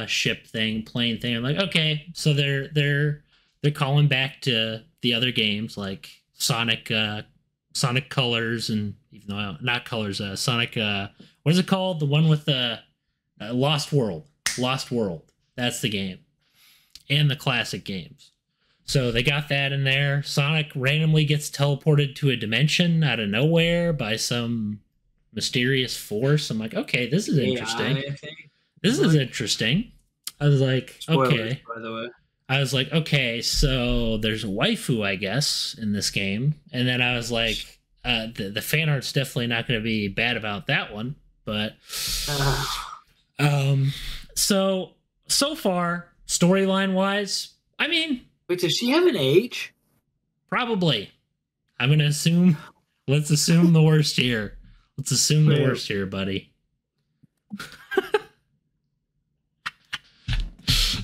ship thing, plane thing. I'm like, okay, so they're calling back to the other games like Sonic Colors, and even though not Colors, Sonic what is it called? The one with the Lost World. That's the game, and the classic games. So they got that in there. Sonic randomly gets teleported to a dimension out of nowhere by some mysterious force. I'm like, okay, this is interesting. This is interesting. I was like, okay. By the way. I was like, okay, so there's a waifu, I guess, in this game. And then I was like, the fan art's definitely not going to be bad about that one. But so far, storyline-wise, I mean... Wait, does she have an age? Probably. I'm going to assume... Let's assume the worst here. Let's assume the worst here, buddy.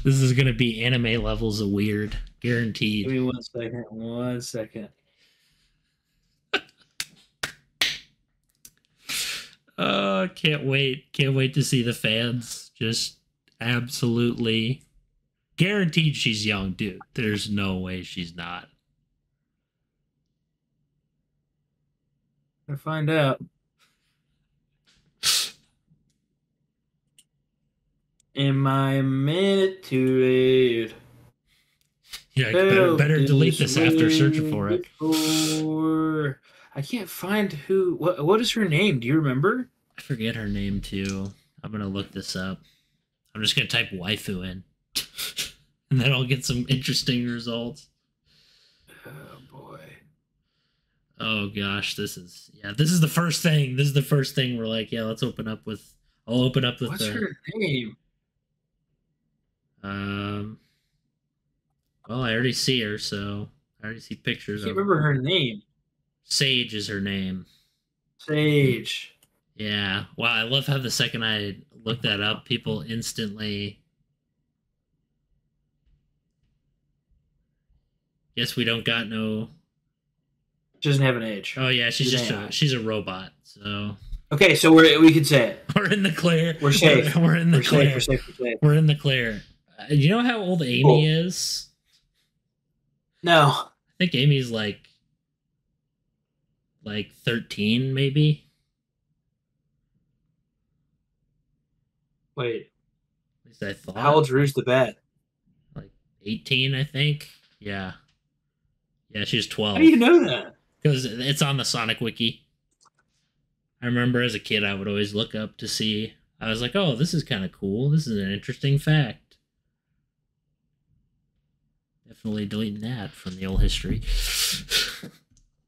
This is going to be anime levels of weird. Guaranteed. Give me 1 second. Can't wait. Can't wait to see the fans. Just absolutely guaranteed she's young, dude. There's no way she's not. I'll find out. Am I a minute to read? Yeah, better delete this after searching for it. I can't find who. What is her name? Do you remember? I forget her name too. I'm gonna look this up. I'm just gonna type waifu in. and then I'll get some interesting results. Oh boy. Oh gosh, this is the first thing. This is the first thing we're like, yeah, let's open up with. I'll open up with. What's her name? Well, I already see her, so I already see pictures I can't of remember her name. Sage is her name. Sage. Yeah. Wow, I love how the second I looked that up, people instantly. Guess we don't got no. She doesn't have an age. Oh yeah, she's a robot. So. Okay, so we can say it. We're in the clear. We're safe. We're in the clear. We're safe. We're in the clear. You know how old Amy is? No. I think Amy's like 13, maybe. Wait. At least I thought. How old's Rouge the Bat? Like 18, I think. Yeah. Yeah, she's 12. How do you know that? Because it's on the Sonic Wiki. I remember as a kid, I would always look up to see. I was like, oh, this is kind of cool. This is an interesting fact. Definitely deleting that from the old history.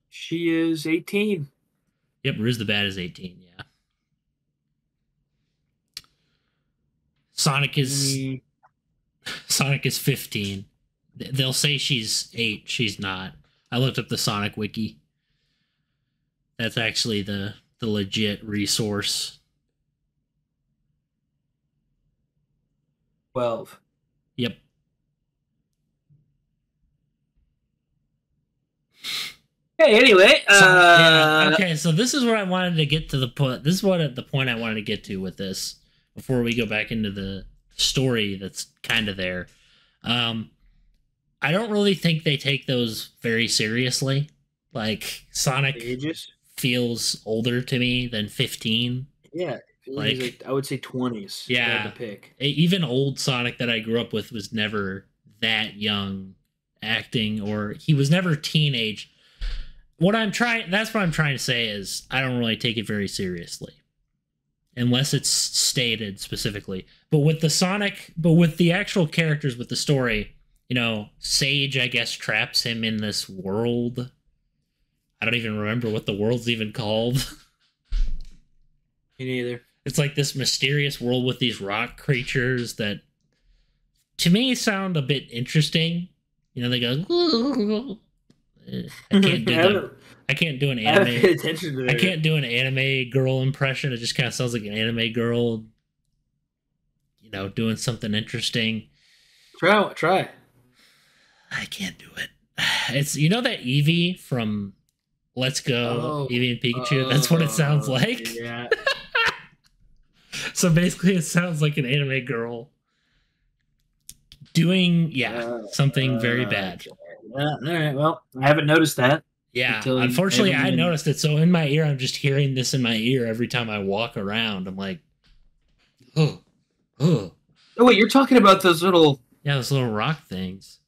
She is 18. Yep, Rouge the Bat is 18, yeah. Sonic is 15. They'll say she's 8. She's not. I looked up the Sonic Wiki. That's actually the legit resource. 12. Yep. Hey, anyway. Okay, so this is where I wanted to get to the point. This is the point I wanted to get to with this before we go back into the story that's kind of there. I don't really think they take those very seriously. Like, Sonic feels older to me than 15. Yeah. Like I would say 20s. Yeah. To pick. Even old Sonic that I grew up with was never that young acting, or he was never teenage. That's what I'm trying to say is I don't really take it very seriously. Unless it's stated specifically. But with the actual characters with the story, Sage, I guess, traps him in this world. I don't even remember what the world's even called. Me neither. It's like this mysterious world with these rock creatures that, to me, sound a bit interesting. They go. I can't do an anime. I can't do an anime girl impression. It just kind of sounds like an anime girl, doing something interesting. Try. I can't do it. It's that Eevee from Let's Go, Eevee and Pikachu. That's what it sounds like. Yeah. So basically, it sounds like an anime girl doing something very bad. All right. Well, I haven't noticed that. Yeah. Unfortunately, I noticed it. So in my ear, I'm just hearing this in my ear every time I walk around. I'm like, oh. Oh wait, you're talking about those little those little rock things.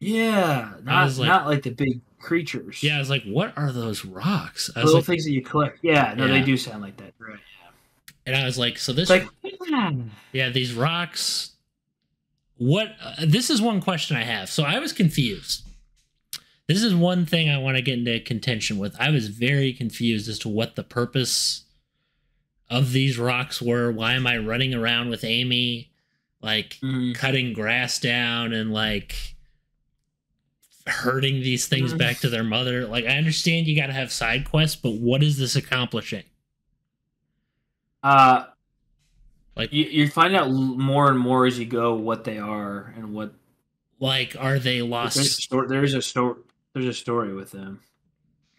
Yeah, not like the big creatures. Yeah, I was like, what are those rocks? Little things that you collect. Yeah, no, they do sound like that, right? Yeah. And I was like, so this, these rocks. What? This is one question I have. So I was confused. This is one thing I want to get into contention with. I was very confused as to what the purpose of these rocks were. Why am I running around with Amy, cutting grass down and herding these things back to their mother? I understand you got to have side quests, but what is this accomplishing? You find out more and more as you go what they are and what. Are they lost? There's a story with them.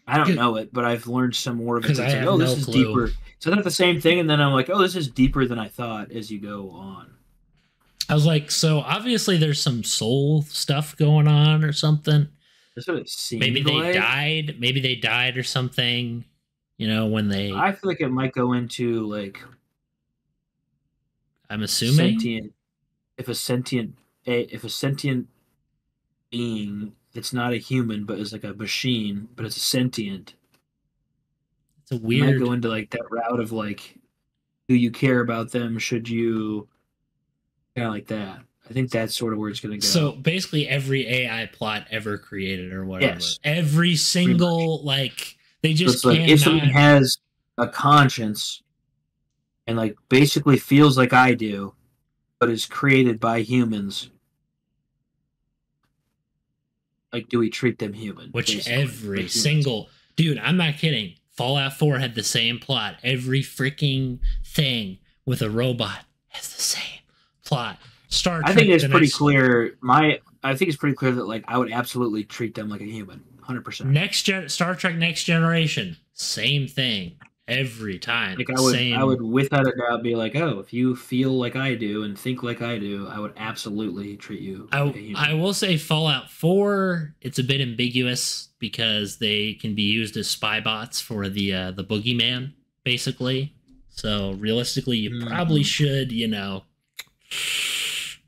I don't know it, but I've learned some more of it. It's this is deeper. So that's the same thing, and then I'm like, this is deeper than I thought as you go on. I was like, so obviously there's some soul stuff going on or something. That's what it seemed Maybe they died. Maybe they died or something. When they. I feel like it might go into I'm assuming if a sentient being that's not a human but is like a machine, but it's a sentient. It's a weird. It might go into that route of do you care about them? Should you kind of like that? I think that's sort of where it's going to go. So basically, every AI plot ever created or whatever, every single like they just so if something has a conscience and like basically feels like I do, but is created by humans, like do we treat them human? Which every single dude, I'm not kidding. Fallout 4 had the same plot. Every freaking thing with a robot has the same plot. Star Trek. I think it's pretty clear. I think it's pretty clear that like I would absolutely treat them like a human, 100%. Star Trek Next Generation, same thing every time. Like I would without a doubt be like, oh, if you feel like I do and think like I do, I would absolutely treat you like a human. I will say Fallout 4, it's a bit ambiguous because they can be used as spy bots for the boogeyman, basically. So realistically, you probably should,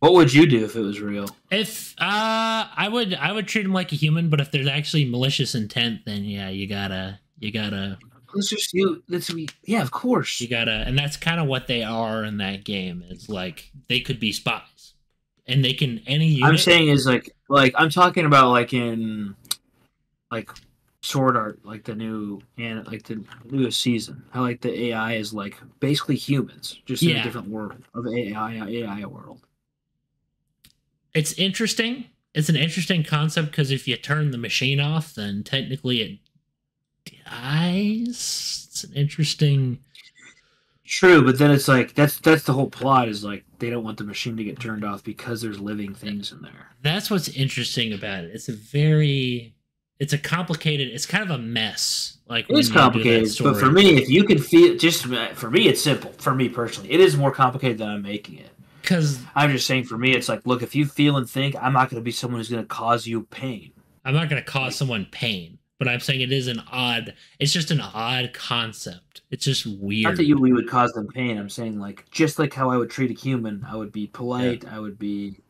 What would you do if it was real? If I would treat him like a human, but if there's actually malicious intent, then yeah, you gotta. Yeah, of course. You gotta, and that's kind of what they are in that game. It's like they could be spies, and they can any unit. I'm saying is like I'm talking about like in like Sword Art, like the new and like the newest season. How like the AI is like basically humans, just in a different world of AI world. It's interesting. It's an interesting concept because if you turn the machine off, then technically it dies. It's an interesting. True, but then it's like that's the whole plot is like they don't want the machine to get turned off because there's living things in there. That's what's interesting about it. It's a complicated. It's kind of a mess. Like it's complicated, but for me, if you can feel, just for me, it's simple. For me personally, it is more complicated than I'm making it. Because I'm just saying, for me, it's like, look, if you feel and think, I'm not going to be someone who's going to cause you pain. I'm not going to cause someone pain, but I'm saying it's just an odd concept. It's just weird. Not that we would cause them pain. I'm saying, like, just like how I would treat a human, I would be polite. Yeah. I would be.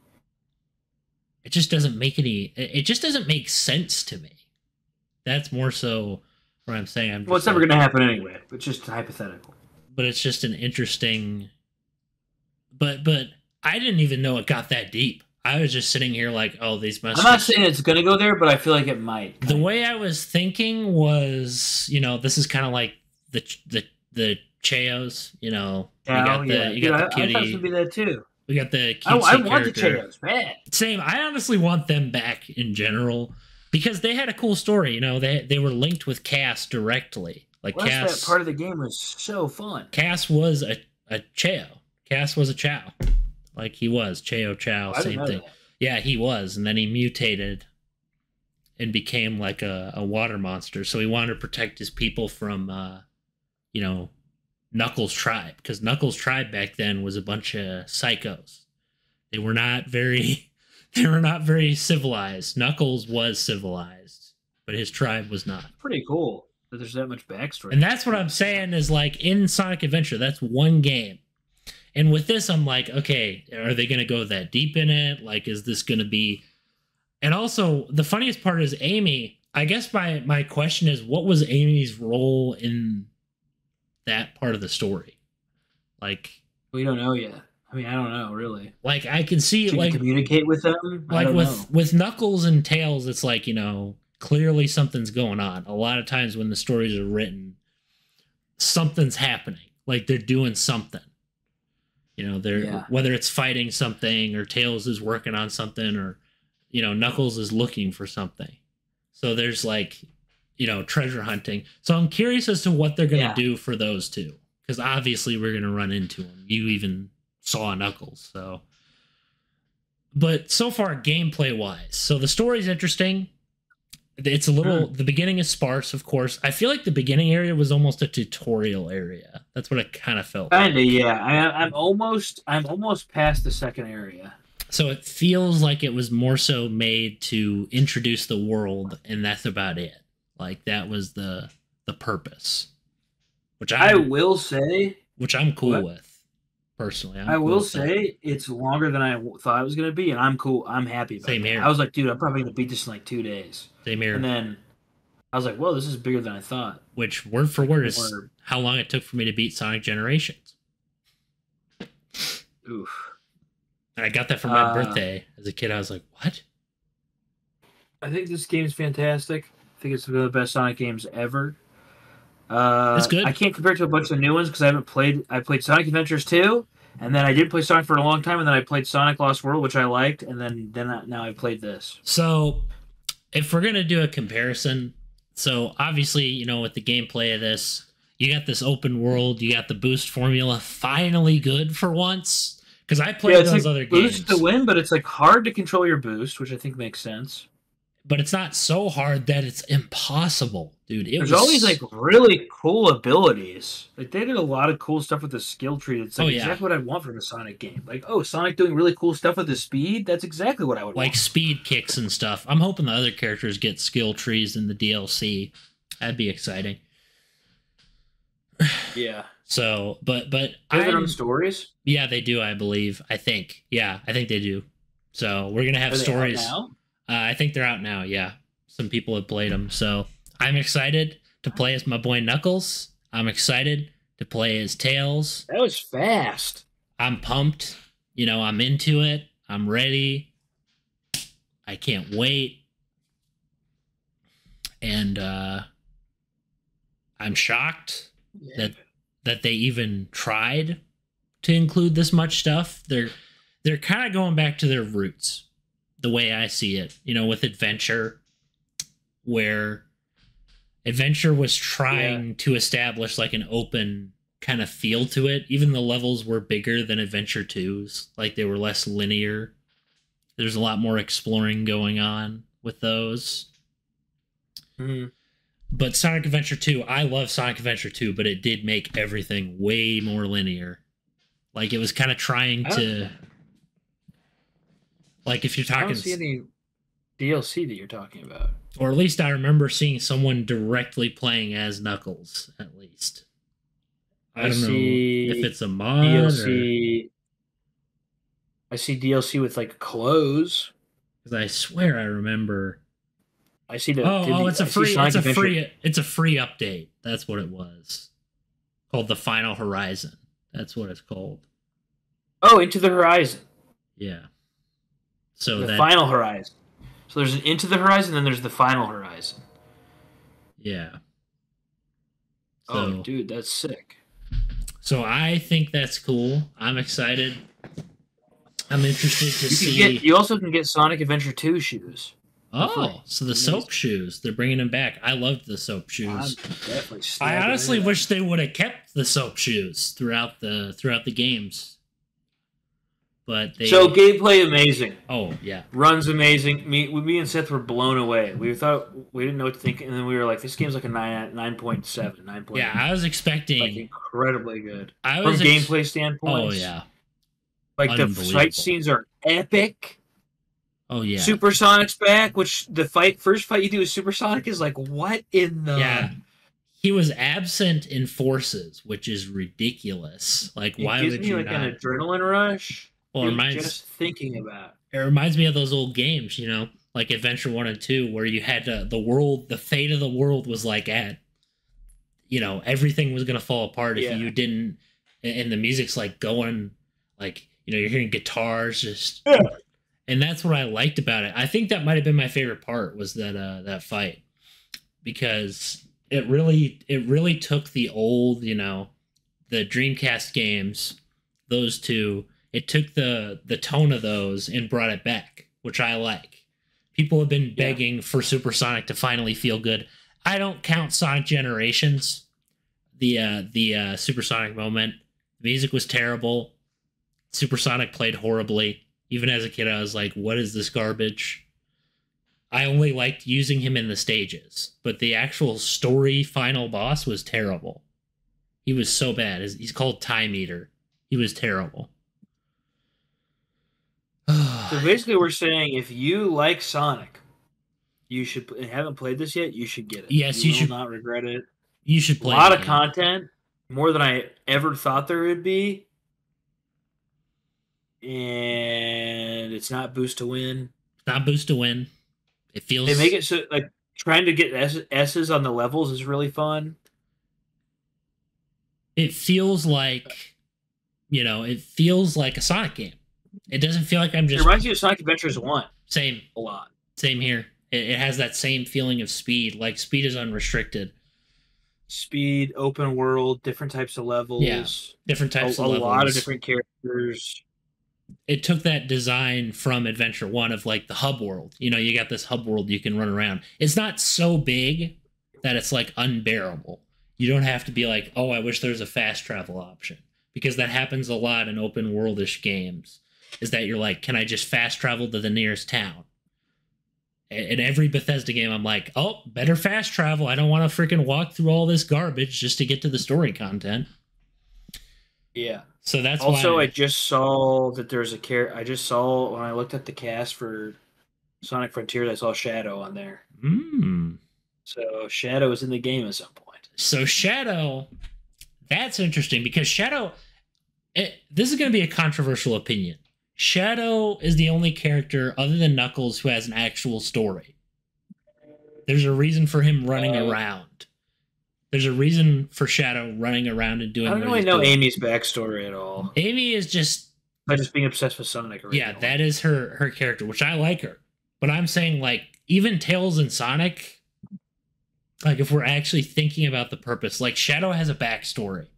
It just doesn't make it just doesn't make sense to me. That's more so what I'm saying. Well, it's never going to happen anyway. It's just hypothetical. But it's just an interesting. But I didn't even know it got that deep. I was just sitting here like, oh, these must. I'm not saying it's going to go there, but I feel like it might. The way I was thinking was, this is kind of like the Cheos, you got the cutie. I thought it would be that too. We got the cutesy I want character. The Cheos, man. Same. I honestly want them back in general because they had a cool story. They were linked with Cass directly. Like Cass, that part of the game was so fun. Cass was a Cheo. Cass was a Chow. Like he was. Cheo Chow, same thing. That. Yeah, he was. And then he mutated and became like a water monster. So he wanted to protect his people from, Knuckles' tribe. Because Knuckles' tribe back then was a bunch of psychos. They were not very civilized. Knuckles was civilized, but his tribe was not. Pretty cool that there's that much backstory. And that's what I'm saying is like in Sonic Adventure, that's one game. And with this, I'm like, okay, are they going to go that deep in it? Like, is this going to be... And also, the funniest part is Amy. I guess my question is, what was Amy's role in that part of the story? Like... We don't know yet. I mean, I don't know, really. Like, I can see... She communicate with them? Like, with Knuckles and Tails, it's like, clearly something's going on. A lot of times when the stories are written, something's happening. Like, they're doing something. Whether it's fighting something or Tails is working on something or, Knuckles is looking for something. So there's like, treasure hunting. So I'm curious as to what they're going to do for those two. Because obviously we're going to run into them. You even saw Knuckles. So, but so far gameplay wise. So the story's interesting. It's a little, the beginning is sparse, of course. I feel like the beginning area was almost a tutorial area. That's what it kind of felt like. Kinda, yeah. I'm almost past the second area. So it feels like it was more so made to introduce the world, and that's about it. Like that was the purpose. Which I will say, which I'm cool with, personally. I will say it's longer than I thought it was going to be, and I'm cool. I'm happy about it. Same here. I was like, dude, I'm probably going to beat this in like 2 days. Same here. And then I was like, whoa, this is bigger than I thought. Which, word for word, is how long it took for me to beat Sonic Generations. Oof. I got that for my birthday as a kid. I was like, what? I think this game's fantastic. I think it's one of the best Sonic games ever. It's good. I can't compare it to a bunch of new ones because I haven't played. I played Sonic Adventures 2, and then I did play Sonic for a long time, and then I played Sonic Lost World, which I liked, and now I played this. So, if we're gonna do a comparison, so obviously, with the gameplay of this, you got this open world, you got the boost formula, finally good for once. Because I played those other games. Boost to win, but it's hard to control your boost, which I think makes sense. But it's not so hard that it's impossible, dude. There's always really cool abilities. They did a lot of cool stuff with the skill tree. It's exactly what I want from a Sonic game. Sonic doing really cool stuff with his speed. That's exactly what I would want. Speed kicks and stuff. I'm hoping the other characters get skill trees in the DLC. That'd be exciting. Yeah. So, but they have their own stories. Yeah, they do. I believe. I think. Yeah, I think they do. So we're gonna have stories. Now? I think they're out now. Yeah, some people have played them. So I'm excited to play as my boy Knuckles. I'm excited to play as Tails. That was fast. I'm pumped. I'm into it. I'm ready. I can't wait. And I'm shocked that they even tried to include this much stuff. They're kind of going back to their roots, the way I see it. With Adventure, where Adventure was trying to establish an open kind of feel to it. Even the levels were bigger than Adventure 2's. They were less linear. There's a lot more exploring going on with those. Mm-hmm. But Sonic Adventure 2, I love Sonic Adventure 2, but it did make everything way more linear. It was kind of trying to... if you're talking... I don't see any DLC that you're talking about. Or at least I remember seeing someone directly playing as Knuckles, at least. I don't know if it's a mod DLC. I see DLC with clothes. Because I swear I remember... I see the. It's a free update. That's what it was. Called the Final Horizon. That's what it's called. Oh, Into the Horizon. Yeah. So the Final Horizon. So there's an Into the Horizon, then there's the Final Horizon. Yeah. So, dude, that's sick. So I think that's cool. I'm excited. I'm interested to see. You also can get Sonic Adventure 2 shoes. Oh, so the soap shoes. They're bringing them back. I loved the soap shoes. I honestly wish they would have kept the soap shoes throughout the games. But So gameplay amazing. Oh, yeah. Runs amazing. Me and Seth were blown away. We didn't know what to think, and then we were like, this game's a 9.7, 9.8. Yeah, I was expecting incredibly good. From gameplay standpoint. Oh, yeah. The fight scenes are epic. Oh yeah, Supersonic's back. Which the first fight you do with Supersonic is what in the? Yeah, he was absent in Forces, which is ridiculous. Why would you not? An adrenaline rush? Well, just thinking about. It reminds me of those old games, like Adventure 1 and 2, where you had the fate of the world was everything was gonna fall apart if you didn't, and the music's going, you're hearing guitars just. Yeah. And that's what I liked about it. I think that might have been my favorite part was that fight, because it really took the old, the Dreamcast games, those two. It took the tone of those and brought it back, which I like. People have been begging for Supersonic to finally feel good. I don't count Sonic Generations, the Supersonic moment. The music was terrible. Supersonic played horribly. Even as a kid, I was like, what is this garbage? I only liked using him in the stages, but the actual story final boss was terrible. He was so bad. He's called Time Eater. He was terrible. So basically we're saying if you like Sonic, you should, and haven't played this yet, you should get it. Yes, you should not regret it. You should play a lot of content, more than I ever thought there would be. And it's not boost to win. It's not boost to win. It feels... They make it so, trying to get S's on the levels is really fun. It feels like, it feels like a Sonic game. It doesn't feel like I'm just. It reminds me of Sonic Adventures 1. Same. A lot. Same here. It has that same feeling of speed. Like, speed is unrestricted. Speed, open world, different types of levels. Yeah, different types of levels. A lot of different characters. It took that design from Adventure 1 of, like, the hub world. You know, you got this hub world you can run around. It's not so big that it's, like, unbearable. You don't have to be like, oh, I wish there was a fast travel option. Because that happens a lot in open worldish games. Is that you're like, can I just fast travel to the nearest town? In every Bethesda game, I'm like, oh, better fast travel. I don't want to freaking walk through all this garbage just to get to the story content. Yeah. So that's also, why... I just saw that there's a character. I just saw when I looked at the cast for Sonic Frontiers, I saw Shadow on there. So Shadow is in the game at some point. So Shadow, that's interesting because Shadow, this is going to be a controversial opinion. Shadow is the only character other than Knuckles who has an actual story. There's a reason for him running around. There's a reason for Shadow running around and doing. I don't really know Amy's backstory at all. Amy is just by just being obsessed with Sonic. Originally. Yeah, that is her character, which I like her. But I'm saying, like, even Tails and Sonic, like, if we're actually thinking about the purpose, like, Shadow has a backstory.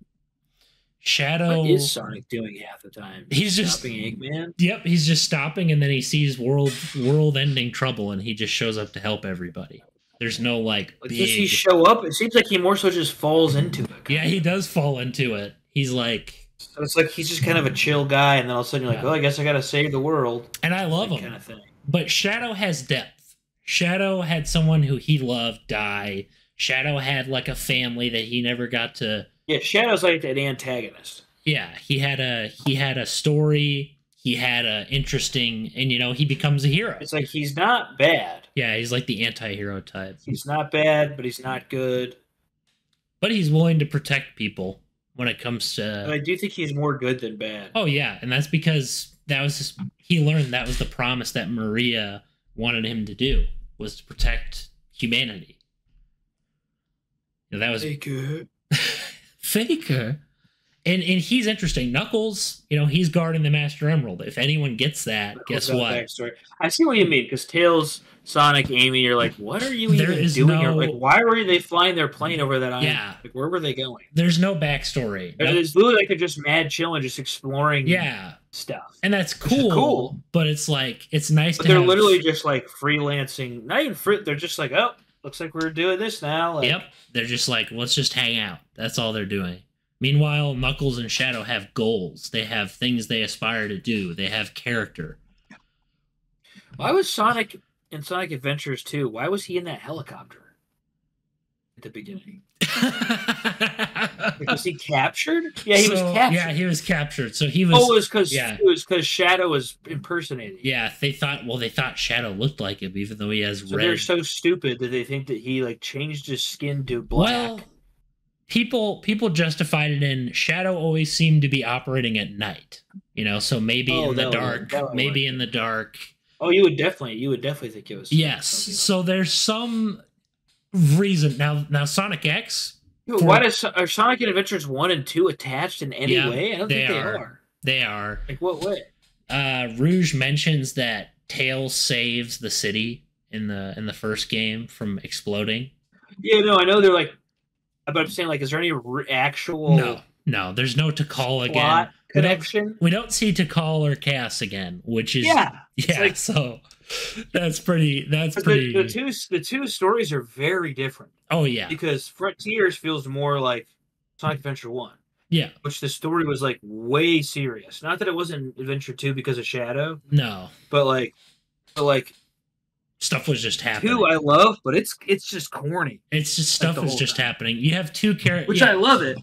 Shadow. What is Sonic doing half the time? He's just stopping Eggman. Yep, he's just stopping, and then he sees world-ending trouble, and he just shows up to help everybody. There's no big... Does he show up? It seems like he more so just falls into it. Yeah, he does fall into it. He's like... So it's like he's just kind of a chill guy, and then all of a sudden you're like, oh, I guess I gotta save the world. And I love him. Kind of thing. But Shadow has depth. Shadow had someone who he loved die. Shadow had, like, a family that he never got to... Yeah, Shadow's like an antagonist. Yeah, he had a story. He had a interesting, and he becomes a hero. It's like he's not bad. Yeah, he's like the anti-hero type. He's not bad, but he's not good. But he's willing to protect people when it comes to. But I do think he's more good than bad. Oh yeah, and that's because he learned that was the promise that Maria wanted him to do, was to protect humanity. That was Faker. And he's interesting. Knuckles, he's guarding the Master Emerald. If anyone gets that, guess what? Backstory. I see what you mean, because Tails, Sonic, Amy, you're like, what are you even doing? Like, why were they flying their plane over that island? Yeah. Like, where were they going? There's no backstory. It's literally like they're just mad chilling, just exploring stuff. And that's cool. But it's like, it's nice they're literally just like freelancing. Not even they're just like, oh, looks like we're doing this now. Like, yep. They're just like, let's just hang out. That's all they're doing. Meanwhile, Knuckles and Shadow have goals. They have things they aspire to do. They have character. Why was Sonic in Sonic Adventures 2? Why was he in that helicopter at the beginning? Was he captured? Yeah, he was captured. Yeah, he was captured. So he was. Oh, it was because Shadow was impersonating. Yeah, they thought Shadow looked like him, even though he has red. They're so stupid that they think that he changed his skin to black. Well, people justified it in Shadow always seemed to be operating at night. So maybe in the dark. Oh, you would definitely think it was. Yes. So there's some reason now Sonic X. Are Sonic and Adventures 1 and 2 attached in any way? I don't think they are. They are. Like what way? Rouge mentions that Tails saves the city in the first game from exploding. Yeah, no, I know they're like. But I'm saying, is there any actual... No, there's no Tikal again. Plot connection? We don't see Tikal or Cass again, which is... Yeah. So that's pretty... The two stories are very different. Oh, yeah. Because Frontiers feels more like Sonic Adventure 1. Yeah. Which the story was, way serious. Not that it wasn't Adventure 2 because of Shadow. No. But stuff was just happening. 2 I love, but it's just corny. It's just stuff was just happening. You have two characters, which I love it.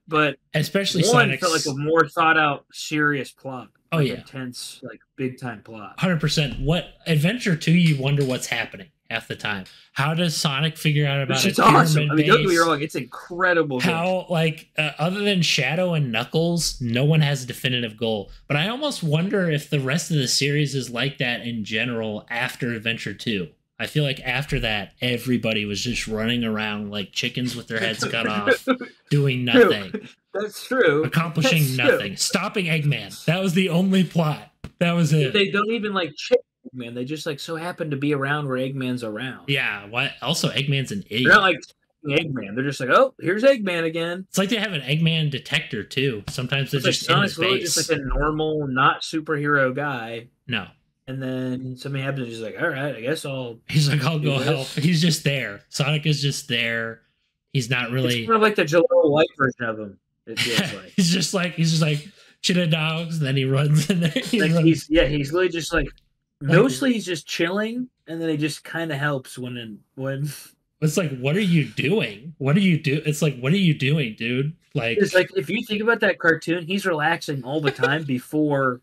But especially one Sonic's felt like a more thought out, serious plot. Oh yeah, intense, big time plot. 100%. What Adventure 2? You wonder what's happening half the time. How does Sonic figure out about it? It's awesome. I mean, don't get me wrong, it's incredible. How other than Shadow and Knuckles, no one has a definitive goal. But I almost wonder if the rest of the series is like that in general after Adventure 2. I feel like after that, everybody was just running around like chickens with their heads cut off, doing nothing. That's true. Accomplishing nothing. Stopping Eggman. That was the only plot. That was it. They don't even like chase Eggman. They just like so happen to be around where Eggman's around. Yeah. What? Also, Eggman's an idiot. They're not like Eggman. They're just like, oh, here's Eggman again. It's like they have an Eggman detector too. Sometimes they're just in his face. Just like a normal, not superhero guy. No. And then something happens, and he's like, all right, I guess I'll... He's like, I'll go help. He's just there. Sonic is just there. He's not really... It's kind of like the Jaleel White version of him, it feels like. he's just like, chilling dogs, and then he runs, and then he's literally just like... Mostly he's just chilling, and then he just kind of helps when... It's like, what are you doing? What do you do? It's like, what are you doing, dude? Like... It's like, if you think about that cartoon, he's relaxing all the time before...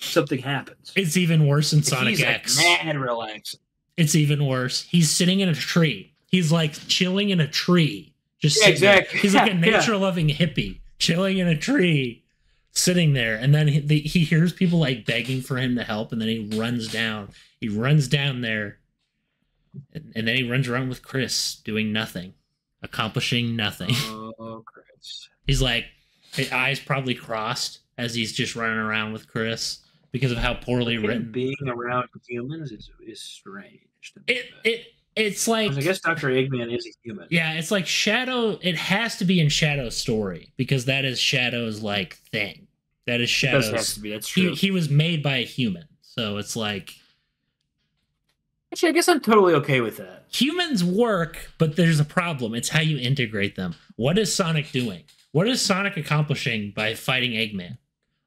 something happens. It's even worse in Sonic X. Like mad relaxing. It's even worse. He's sitting in a tree. He's like chilling in a tree. Just exactly. He's like a nature-loving hippie chilling in a tree, sitting there. And then he hears people like begging for him to help, and then he runs down. He runs down there, and then he runs around with Chris, doing nothing, accomplishing nothing. Oh, Chris. He's like, his eyes probably crossed as he's just running around with Chris. Because of how poorly written. Being around humans is strange. It's like, I guess Dr. Eggman is a human. Yeah, it's like Shadow. It has to be in Shadow's story because that is Shadow's like thing. That is Shadow's. It has to be. That's true. He was made by a human, so it's like. Actually, I guess I'm totally okay with that. Humans work, but there's a problem. It's how you integrate them. What is Sonic doing? What is Sonic accomplishing by fighting Eggman?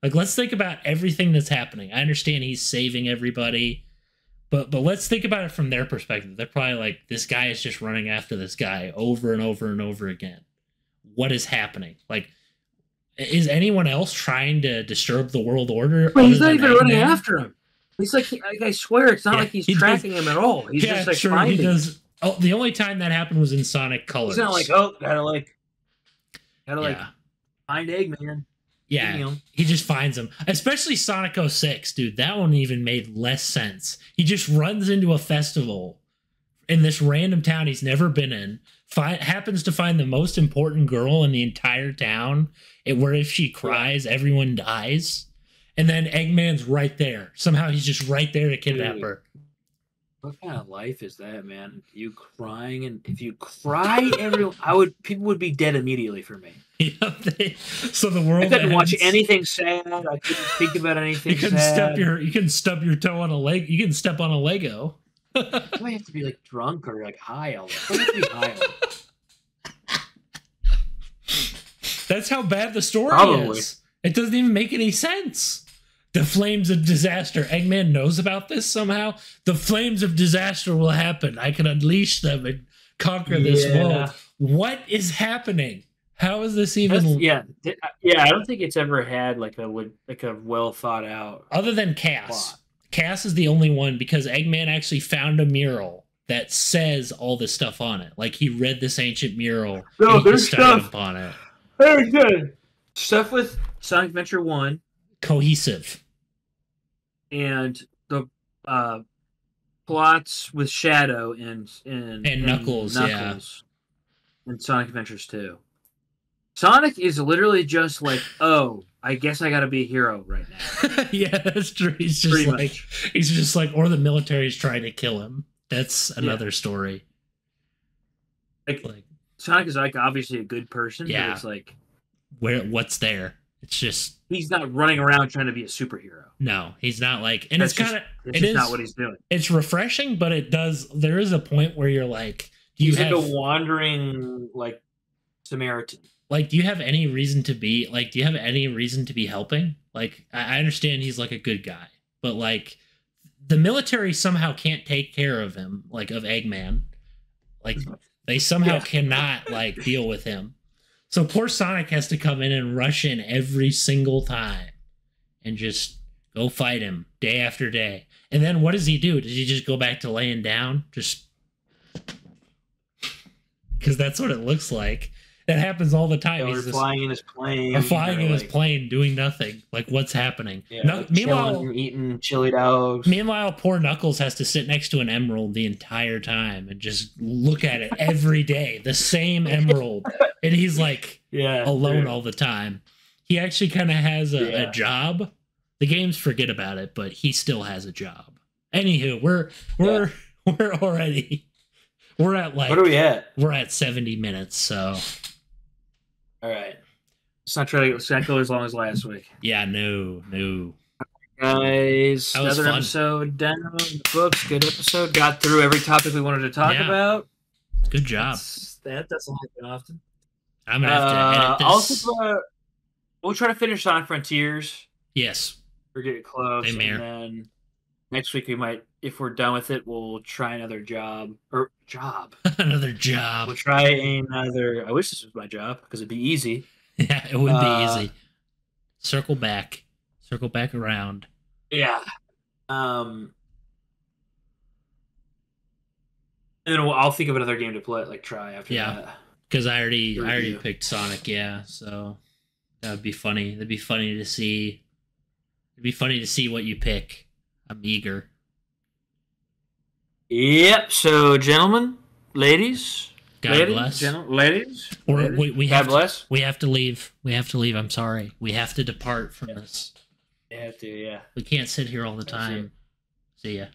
Like, let's think about everything that's happening. I understand he's saving everybody, but let's think about it from their perspective. They're probably like, this guy is just running after this guy over and over and over again. What is happening? Like, is anyone else trying to disturb the world order? Well, he's not even running after him. He's like, I swear, it's not like he's tracking him at all. He's just like finding him. Oh, the only time that happened was in Sonic Colors. He's not like, oh, gotta find Eggman. Yeah, he just finds him. Especially Sonic 06, dude. That one even made less sense. He just runs into a festival in this random town he's never been in, happens to find the most important girl in the entire town, where if she cries, everyone dies. And then Eggman's right there. Somehow he's just right there to kidnap her. What kind of life is that, man? You crying, and if you cry, people would be dead immediately for me. Yeah, so the world. I couldn't watch anything sad. I couldn't think about anything. Sad. You can stub your toe on a leg. You can step on a Lego. You might have to be like drunk or like high all the time. You have to be high all That's how bad the story Probably. is. It doesn't even make any sense. The flames of disaster. Eggman knows about this somehow. The flames of disaster will happen. I can unleash them and conquer this world. What is happening? How is this even? Yeah. I don't think it's ever had like a well thought out. Other than Cass. Plot. Cass is the only one because Eggman actually found a mural that says all this stuff on it. Like he read this ancient mural. No, there's stuff on it. Very good stuff with Sonic Adventure 1. Cohesive. And the plots with Shadow and Knuckles, yeah. And Sonic Adventures 2. Sonic is literally just like, oh, I guess I gotta be a hero right now. Yeah, that's true. He's just like, or the military's trying to kill him. That's another story. Like Sonic is like obviously a good person, yeah. But it's like what's there? It's just he's not running around trying to be a superhero. No, he's not like, and it's kind of not what he's doing. It's refreshing, but there is a point where you're like, he's like a wandering like Samaritan. Like, do you have any reason to be helping? Like, I understand he's like a good guy, but like the military somehow can't take care of him, like of Eggman. Like they somehow cannot like deal with him. So poor Sonic has to come in and rush in every single time and just go fight him day after day. And then what does he do? Does he just go back to laying down? Just because that's what it looks like. That happens all the time. He's flying in his plane. Or flying in his plane, doing nothing. Like, what's happening? Yeah, meanwhile, eating chili dogs. Meanwhile, poor Knuckles has to sit next to an emerald the entire time and just look at it every day. The same emerald. And he's like, alone all the time. He actually kind of has a job. The games forget about it, but he still has a job. Anywho, we're already at like, what are we at? We're at 70 minutes, so all right. Let's not go as long as last week. Yeah, no. Guys, another episode down in the books. Good episode. Got through every topic we wanted to talk about. Good job. That doesn't happen often. I'm gonna have to edit this. Also, we'll try to finish Sonic Frontiers. Yes. We're getting close. And then next week we might, if we're done with it, we'll try another job. Another job. We'll try another. I wish this was my job because it'd be easy. Yeah, it would be easy. Circle back around. Yeah. And then I'll think of another game to play, try after that. Because I already picked Sonic, so that would be funny. It'd be funny to see what you pick. I'm eager. Yep. So, gentlemen, ladies, God bless. Ladies, we God bless. We have to leave. I'm sorry. We have to depart from this. We have to. Yeah. We can't sit here all the time. See ya.